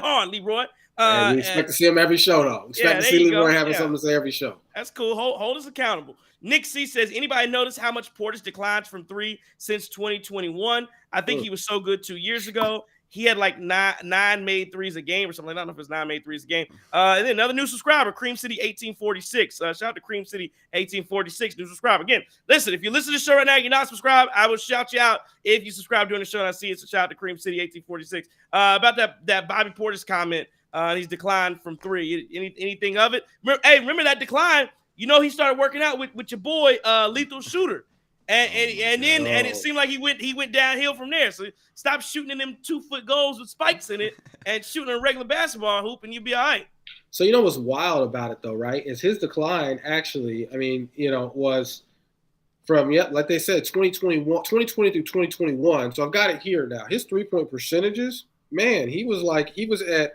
hard, Leroy. And we expect to see him every show, though. Expect to see Leroy having something to say every show. That's cool. Hold us accountable. Nick C says, anybody notice how much Portis declines from three since 2021? I think he was so good 2 years ago. He had like nine made threes a game or something. I don't know if it's 9 made threes a game. And then another new subscriber, Cream City 1846. Shout out to Cream City 1846, new subscriber. Again, listen, if you listen to the show right now, you're not subscribed, I will shout you out if you subscribe during the show and I see it. So shout out to Cream City 1846. About that Bobby Portis comment, he's declined from three. Anything of it? Remember that decline? You know, he started working out with your boy, Lethal Shooter. And it seemed like he went downhill from there. So stop shooting in them 2-foot goals with spikes in it and shooting a regular basketball hoop, and you'll be all right. So you know what's wild about it, though, right? Is his decline actually? I mean, was from like they said, 2020 through 2021. So I've got it here now. His 3-point percentages, man, he was at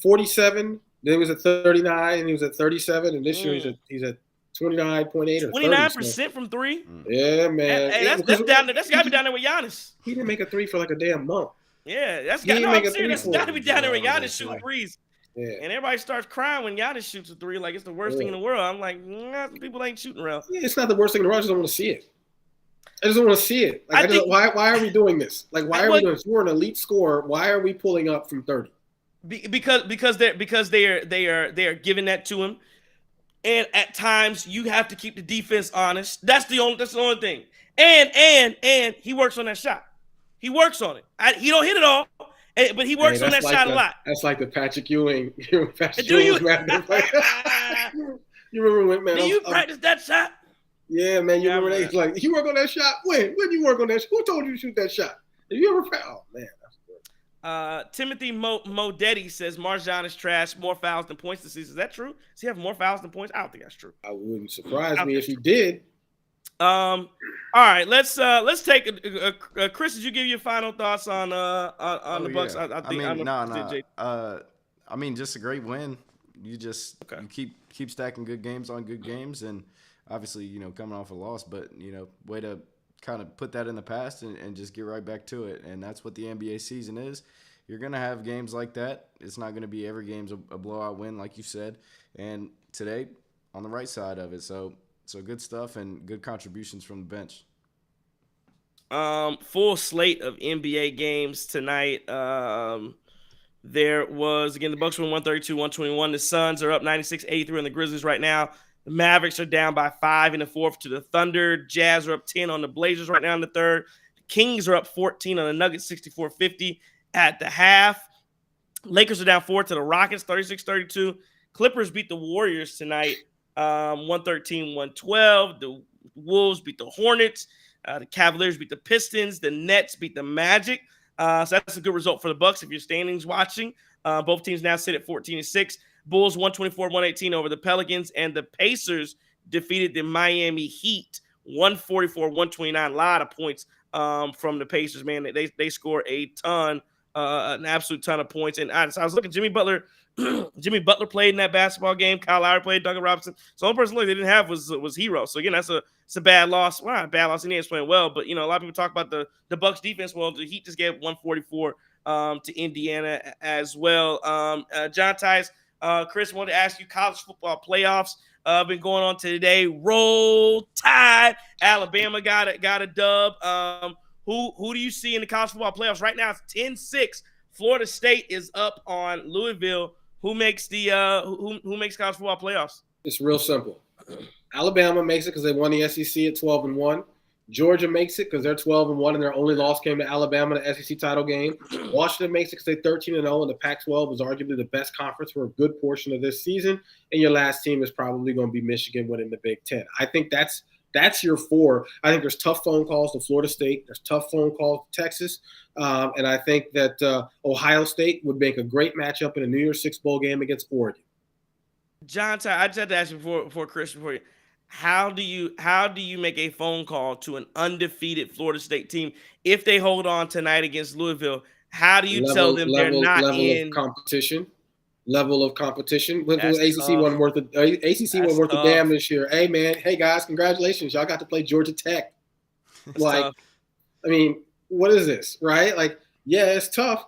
47. Then he was at 39, and he was at 37, and this year he's at 29.8 or 29% from three. Yeah, man. Hey, that's down there. That's got to be down there with Giannis. He didn't make a three for like a damn month. Yeah, that's got to be down there with Giannis shooting threes. Yeah. And everybody starts crying when Giannis shoots a three, like it's the worst thing in the world. I'm like, people ain't shooting around. Yeah, it's not the worst thing in the world. I just don't want to see it. I just don't want to see it. Like, why are we doing this? Like, why are we doing this? We're an elite scorer. Why are we pulling up from 30? Because they are giving that to him. And at times you have to keep the defense honest. That's the only thing. And he works on that shot. He works on it. He don't hit it all, but he works on that shot a lot. That's like the Patrick Ewing. You remember when, man? Do you practice that shot? Yeah, man. You remember that? He's like, you work on that shot? When you work on that? Who told you to shoot that shot? Have you ever? Oh man. Timothy Modetti says Marjan is trash, more fouls than points this season. Is that true? Does he have more fouls than points? I don't think that's true. I wouldn't surprise me if he did. All right, let's take Chris. Did you give your final thoughts on the Bucks? I mean, just a great win. You keep stacking good games on good games, and obviously, coming off a loss, but way to kind of put that in the past and just get right back to it. And that's what the NBA season is. You're going to have games like that. It's not going to be every game's a blowout win, like you said. And today, on the right side of it. So good stuff and good contributions from the bench. Full slate of NBA games tonight. There was, again, the Bucks won 132-121. The Suns are up 96-83 on the Grizzlies right now. The Mavericks are down by 5 in the fourth to the Thunder. Jazz are up 10 on the Blazers right now in the third. The Kings are up 14 on the Nuggets, 64-50 at the half. Lakers are down 4 to the Rockets, 36-32. Clippers beat the Warriors tonight, 113-112. The Wolves beat the Hornets. The Cavaliers beat the Pistons. The Nets beat the Magic. So that's a good result for the Bucks if you're standings watching. Both teams now sit at 14-6. Bulls 124-118 over the Pelicans, and the Pacers defeated the Miami Heat 144-129. A lot of points from the Pacers, man. They score a ton, an absolute ton of points. And I was looking, Jimmy Butler played in that basketball game. Kyle Lowry played, Duncan Robinson. So the only person they didn't have was Hero. So again, it's a bad loss. Well, not a bad loss. Indiana's playing well, but a lot of people talk about the Bucks defense. Well, the Heat just gave 144 to Indiana as well. John Tice. Chris, wanted to ask you, college football playoffs been going on today. Roll Tide. Alabama got a dub. Who do you see in the college football playoffs right now? It's 10-6. Florida State is up on Louisville. Who makes the who makes college football playoffs? It's real simple. Alabama makes it because they won the SEC at 12-1. Georgia makes it because they're 12-1 and their only loss came to Alabama in the SEC title game. Washington makes it because they're 13-0 and the Pac-12 was arguably the best conference for a good portion of this season. And your last team is probably going to be Michigan winning the Big Ten. I think that's your four. I think there's tough phone calls to Florida State. There's tough phone calls to Texas. And I think that Ohio State would make a great matchup in a New Year's Six bowl game against Oregon. John, I just had to ask you before Chris, before you. How do you make a phone call to an undefeated Florida State team if they hold on tonight against Louisville? How do you tell them they're not level of in? competition? Level of competition. With That's ACC tough. wasn't worth it. ACC That's wasn't worth a tough. damn this year. Hey man, hey guys, congratulations, y'all got to play Georgia Tech. That's Like, tough. I mean, what is this, right? Like, yeah, it's tough,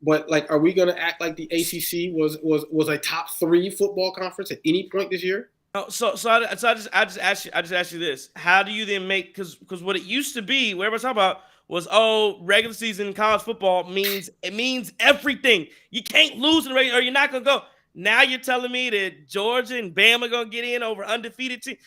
but like, are we going to act like the ACC was a top 3 football conference at any point this year? Oh, I just ask you this: how do you then make, because what it used to be, what everybody's talking about was, oh, regular season college football means everything. You can't lose in the regular, or you're not gonna go. Now you're telling me that Georgia and Bama gonna get in over undefeated team.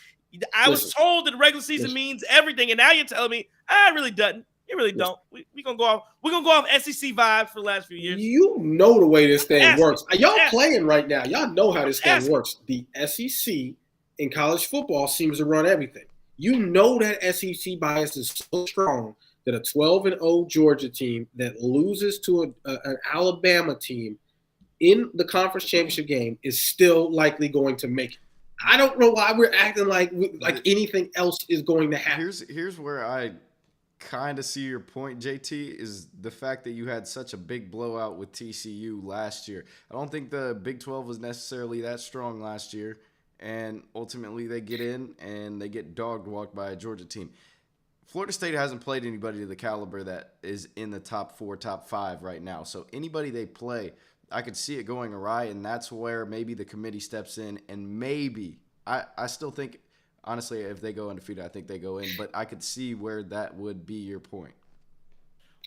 I was Listen, told that the regular season means everything, and now you're telling me it really doesn't. It really don't. We gonna go off. We're gonna go off SEC vibes for the last few years. You know the way this thing works. Y'all asking. playing right now. Y'all know how this thing works. The SEC in college football seems to run everything. You know that SEC bias is so strong that a 12-0 Georgia team that loses to an Alabama team in the conference championship game is still likely going to make it. I don't know why we're acting like anything else is going to happen. Here's where I kind of see your point, JT, is the fact that you had such a big blowout with TCU last year. I don't think the Big 12 was necessarily that strong last year, and ultimately they get in and they get dog walked by a Georgia team. Florida State hasn't played anybody to the caliber that is in the top 4, top 5 right now. So anybody they play, I could see it going awry, and that's where maybe the committee steps in, and maybe I still think, honestly, if they go undefeated, I think they go in, but I could see where that would be your point.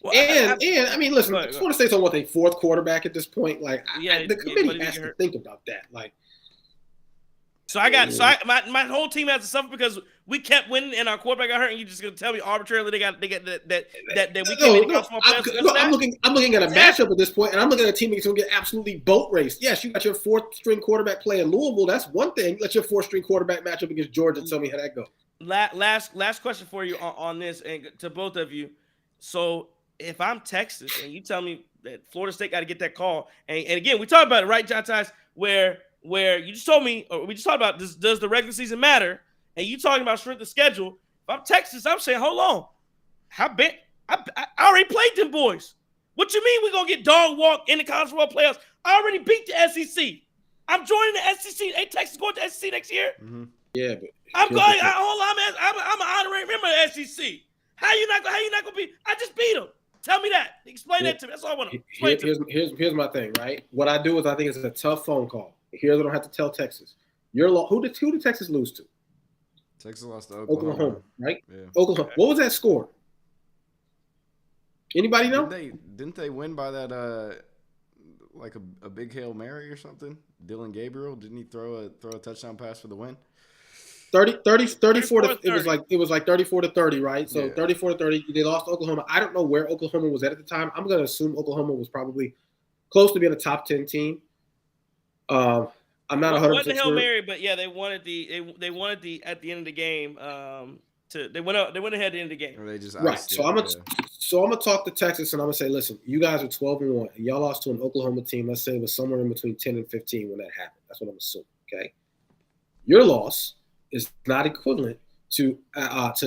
Well, and I mean, listen, Florida State's on their 4th quarterback at this point. Like, the committee has to think about that. Like, my whole team has to suffer because we kept winning and our quarterback got hurt, and you just gonna tell me arbitrarily they get that we can't make small players. I'm looking at a matchup at this point, and I'm looking at a team that's gonna get absolutely boat raced. Yes, you got your 4th string quarterback playing Louisville. That's one thing. Let your 4th string quarterback match up against Georgia. Tell me how that goes. Last question for you on this, and to both of you. So if I'm Texas and you tell me that Florida State got to get that call, and again we talked about it, right, John Tice, where you just told me, or we just talked about, does the regular season matter? And you talking about strength of schedule. If I'm Texas, I'm saying, hold on. I already played them boys. What you mean we're going to get dog walk in the college football playoffs? I already beat the SEC. I'm joining the SEC. Ain't Texas going to the SEC next year? Mm-hmm. Yeah, but I'm going. I'm an honorary member of the SEC. How you not going to be? I just beat them. Tell me that. Explain that to me. That's all I want to explain to me. Here's my thing, right? What I do is I think it's a tough phone call. Here's what I don't have to tell Texas. Who did Texas lose to? Texas lost to Oklahoma, right? Yeah. Oklahoma. What was that score? Anybody know? Didn't they win by that like a big Hail Mary or something? Dylan Gabriel, didn't he throw a touchdown pass for the win? 34 to it was like 34 to 30, right? So yeah. 34 to 30, they lost to Oklahoma. I don't know where Oklahoma was at the time. I'm going to assume Oklahoma was probably close to being a top 10 team. I'm not 100% sure. It wasn't Hail Mary, but yeah, they wanted the at the end of the game. They went ahead at the end of the game. Or they just right. So I'm gonna talk to Texas and I'm gonna say, listen, you guys are 12-1, and y'all lost to an Oklahoma team. Let's say it was somewhere in between 10 and 15 when that happened. That's what I'm assuming. Okay, your loss is not equivalent to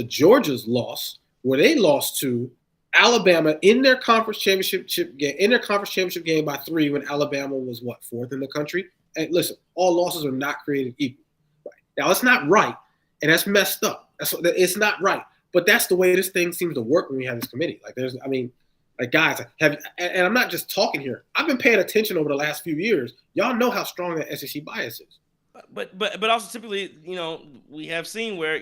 Georgia's loss, where they lost to Alabama in their conference championship game by 3 when Alabama was 4th in the country. And listen, all losses are not created equal. Right. Now it's not right, and that's messed up. It's not right. But that's the way this thing seems to work when we have this committee. Guys, and I'm not just talking here. I've been paying attention over the last few years. Y'all know how strong that SEC bias is. But also typically, we have seen where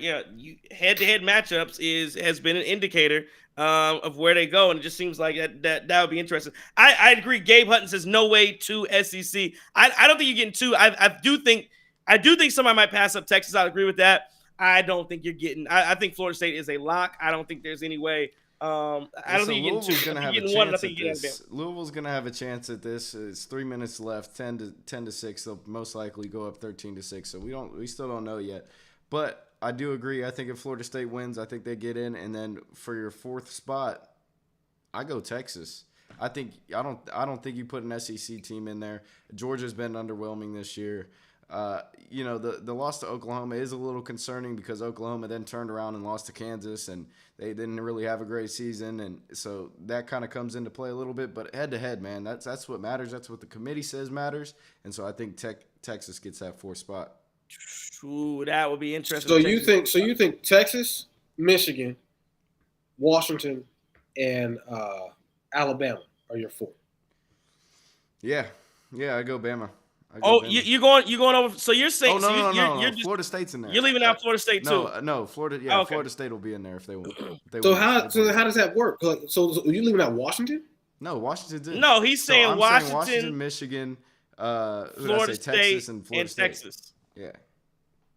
head-to-head matchups has been an indicator of where they go, and it just seems like that would be interesting. I agree. Gabe Hutton says no way to SEC. I don't think you're getting 2. I do think somebody might pass up Texas. I agree with that. I don't think you're getting. I think Florida State is a lock. I don't think there's any way. I don't think you're getting 2. Gonna have a chance at this. Louisville's going to have a chance at this. It's 3 minutes left, 10 to 6. They'll most likely go up 13 to 6. So we still don't know yet. But I do agree. I think if Florida State wins, I think they get in. And then for your 4th spot, I go Texas. I don't think you put an SEC team in there. Georgia's been underwhelming this year. The loss to Oklahoma is a little concerning because Oklahoma then turned around and lost to Kansas, and they didn't really have a great season, and so that kind of comes into play a little bit. But head-to-head, man, that's what matters. That's what the committee says matters, and so I think Texas gets that 4th spot. Ooh, that would be interesting. So you think Texas, Michigan, Washington, and Alabama are your 4? Yeah, I go Bama. You're going over. So you're saying? Oh, no. You're just, Florida State's in there. You're leaving out Florida State too. No, Florida. Yeah, okay. Florida State will be in there if they want. How does that work? So are you leaving out Washington? No, Washington's in. No, he's saying Washington, Michigan, Florida State, Texas, and Florida State. Texas. Yeah.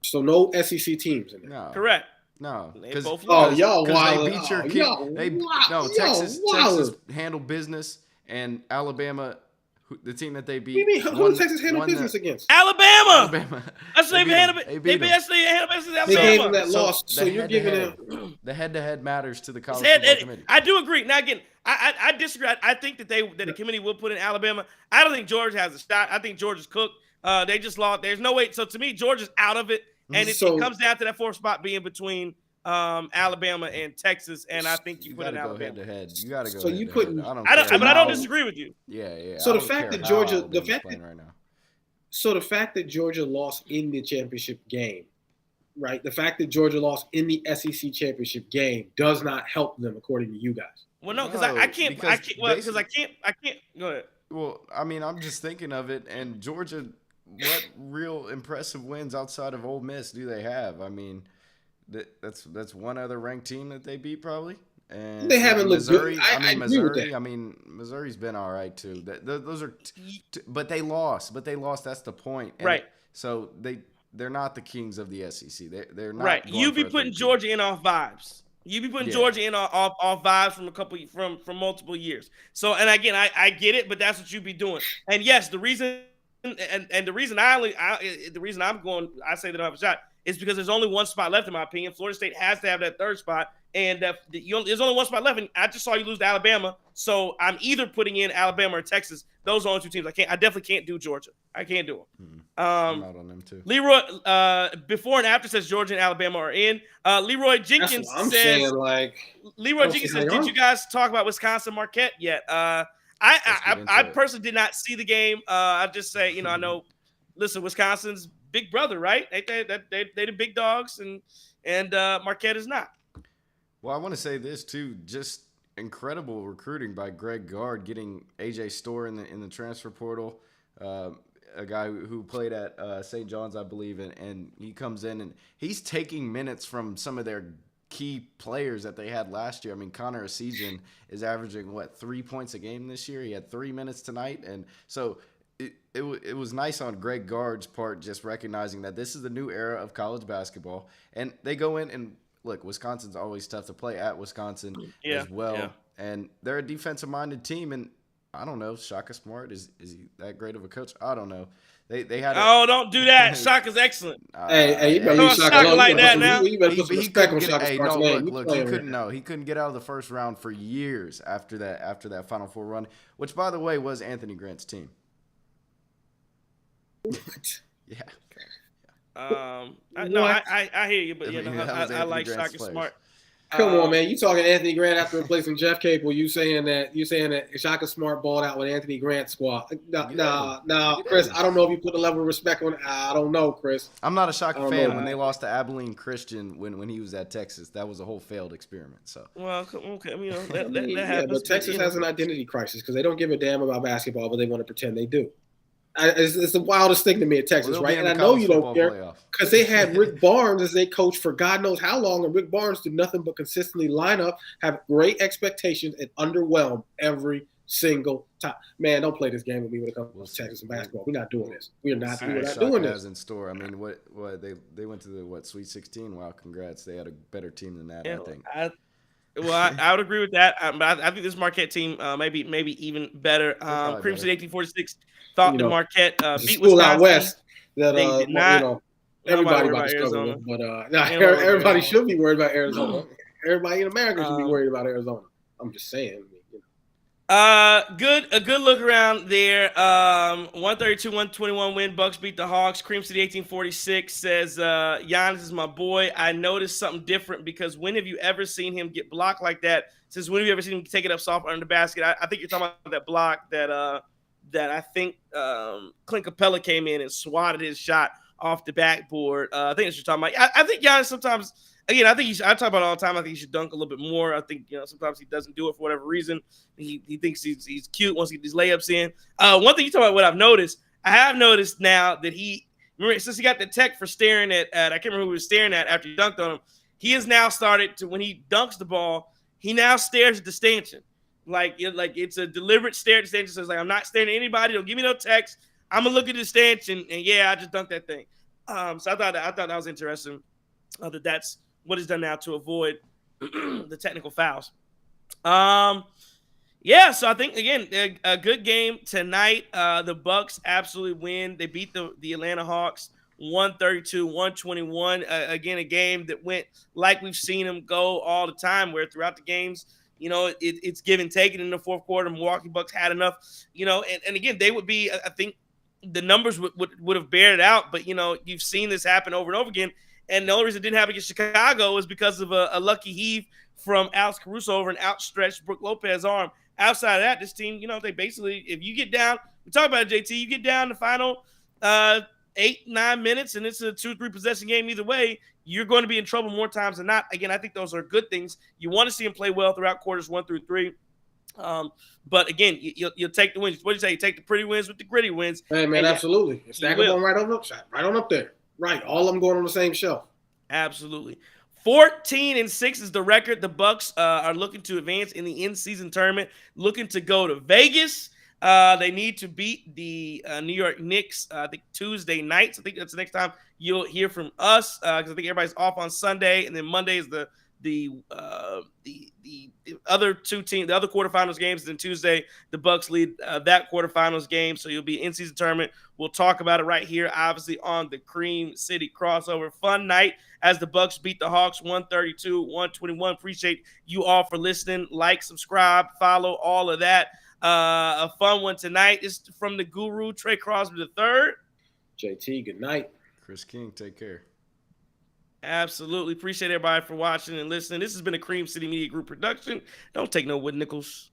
So no SEC teams in there. No. Correct. No. Y'all wild. They beat your kid. Texas handled business, and Alabama, the team that they beat. What do you mean? Who did Texas handle business against? Alabama. That's what they handled. They gave them that loss. So you're giving them the head-to-head matters to the college football committee. I do agree. Now again, I disagree. I think that the committee will put in Alabama. I don't think Georgia has a shot. I think Georgia's cooked. They just lost. There's no way. So to me, Georgia's out of it, and it comes down to that 4th spot being between Alabama and Texas, and I think you put it Alabama. Head to head. You got to go. So you put. I don't disagree with you. Yeah. So the fact that Georgia, right now. So the fact that Georgia lost in the championship game, right? The fact that Georgia lost in the SEC championship game does not help them, according to you guys. Well, no, because I can't. Go ahead. Well, I mean, I'm just thinking of it, and Georgia. What real impressive wins outside of Ole Miss do they have? I mean, that's one other ranked team that they beat probably. And they haven't looked good. Missouri. I mean, Missouri's been all right too. Those are, but they lost. That's the point. And right. So they're not the kings of the SEC. They're not right. You be putting Georgia in off vibes. You be putting Georgia in off vibes from multiple years. So and again, I get it, but that's what you be doing. And yes, the reason. And the reason I say they don't have a shot is because there's only 1 spot left in my opinion. Florida State has to have that 3rd spot, and there's only 1 spot left. And I just saw you lose to Alabama, so I'm either putting in Alabama or Texas. Those are only 2 teams. I definitely can't do Georgia. I can't do them. I'm out on them too. Leroy, before and after says Georgia and Alabama are in. Leroy Jenkins says, Leroy Jenkins says, did you guys talk about Wisconsin Marquette yet? I personally did not see the game. I just say, I know. Listen, Wisconsin's big brother, right? They the big dogs, and Marquette is not. Well, I want to say this too. Just incredible recruiting by Greg Gard, getting AJ Storr in the transfer portal. A guy who played at St. John's, I believe, and he comes in and he's taking minutes from some of their key players that they had last year. I mean, Connor Essegian is averaging 3 points a game this year. He had 3 minutes tonight, and so it was nice on Greg Gard's part, just recognizing that this is the new era of college basketball, and they go in and look. Wisconsin's always tough to play at Wisconsin as well, and they're a defensive minded team, and I don't know. Shaka Smart is he that great of a coach? I don't know. They had. Don't do that. Shaka's excellent. Hey, you better leave Shaka like that now. You better put some respect on Shaka Smart's name. Look, he couldn't get out of the first round for years after that Final Four run, which by the way was Anthony Grant's team. What? Yeah. I hear you, but I like Shaka Smart. Come on, man! You talking Anthony Grant after replacing Jeff Capel? You saying that Shaka Smart balled out with Anthony Grant's squad? Nah, Chris. I don't know if you put a level of respect on. I don't know, Chris. I'm not a Shaka fan. When they lost to Abilene Christian when he was at Texas, that was a whole failed experiment. So okay, that happens. But Texas has an identity crisis because they don't give a damn about basketball, but they want to pretend they do. It's the wildest thing to me at Texas, right? And I know you don't care because they had Rick Barnes as their coach for God knows how long, and Rick Barnes did nothing but consistently line up, have great expectations, and underwhelm every single time. Man, don't play this game with me when it comes to Texas and basketball. We're not doing this. We're not doing this. In store. I mean, what they went to the Sweet 16. Wow, congrats! They had a better team than that. I think. I would agree with that. But I think this Marquette team maybe even better. Crimson 1846 thought the Marquette beat Wisconsin. Out west that they did not. Everybody about to struggle with, but everybody should be worried about Arizona. Everybody in America should be worried about Arizona. I'm just saying. A good look around there. 132-121 win. Bucks beat the Hawks. Cream City 1846 says, Giannis is my boy. I noticed something different because when have you ever seen him get blocked like that? Since when have you ever seen him take it up soft under the basket? I think you're talking about that block that I think Clint Capella came in and swatted his shot off the backboard. I think that's what you're talking about. I think Giannis sometimes. Again, I think I talk about it all the time. I think he should dunk a little bit more. I think sometimes he doesn't do it for whatever reason. He thinks he's cute once he gets these layups in. One thing you talk about, what I've noticed, I have noticed now that remember since he got the tech for staring at I can't remember who he was staring at after he dunked on him. He has now started to, when he dunks the ball, he now stares at the stanchion, like it's a deliberate stare at the stanchion. So it's like, I'm not staring at anybody. Don't give me no text. I'm gonna look at the stanchion and yeah, I just dunked that thing. So I thought that was interesting. That's what is done now to avoid the technical fouls. Yeah, so I think again a good game tonight. The Bucks absolutely win. They beat the Atlanta Hawks 132-121. Again, a game that went like we've seen them go all the time, where throughout the games, it's give and take. And in the fourth quarter, Milwaukee Bucks had enough, and again, they would be, I think the numbers would have bared it out, but you've seen this happen over and over again. And the only reason it didn't happen against Chicago was because of a lucky heave from Alex Caruso over an outstretched Brook Lopez arm. Outside of that, this team, they basically, if you get down, we talk about it, JT, you get down the final 8-9 minutes, and it's a 2-3 possession game either way, you're going to be in trouble more times than not. Again, I think those are good things. You want to see him play well throughout quarters 1 through 3. But again, you'll take the wins. What do you say? You take the pretty wins with the gritty wins. Hey, man, absolutely. Stack them on right on up there. Right, all of them going on the same shelf. Absolutely. 14-6 is the record. The Bucks are looking to advance in the in-season tournament, looking to go to Vegas. They need to beat the New York Knicks, I think Tuesday nights. I think that's the next time you'll hear from us, because I think everybody's off on Sunday, and then Monday is the other two teams, the other quarterfinals games. Then Tuesday, the Bucks lead that quarterfinals game. So you'll be in-season tournament. We'll talk about it right here, obviously, on the Cream City crossover. Fun night as the Bucks beat the Hawks 132-121. Appreciate you all for listening. Like, subscribe, follow, all of that. A fun one tonight is from the guru, Trey Crosby III. JT, good night. Chris King, take care. Absolutely. Appreciate everybody for watching and listening. This has been a Cream City Media Group production. Don't take no wood nickels.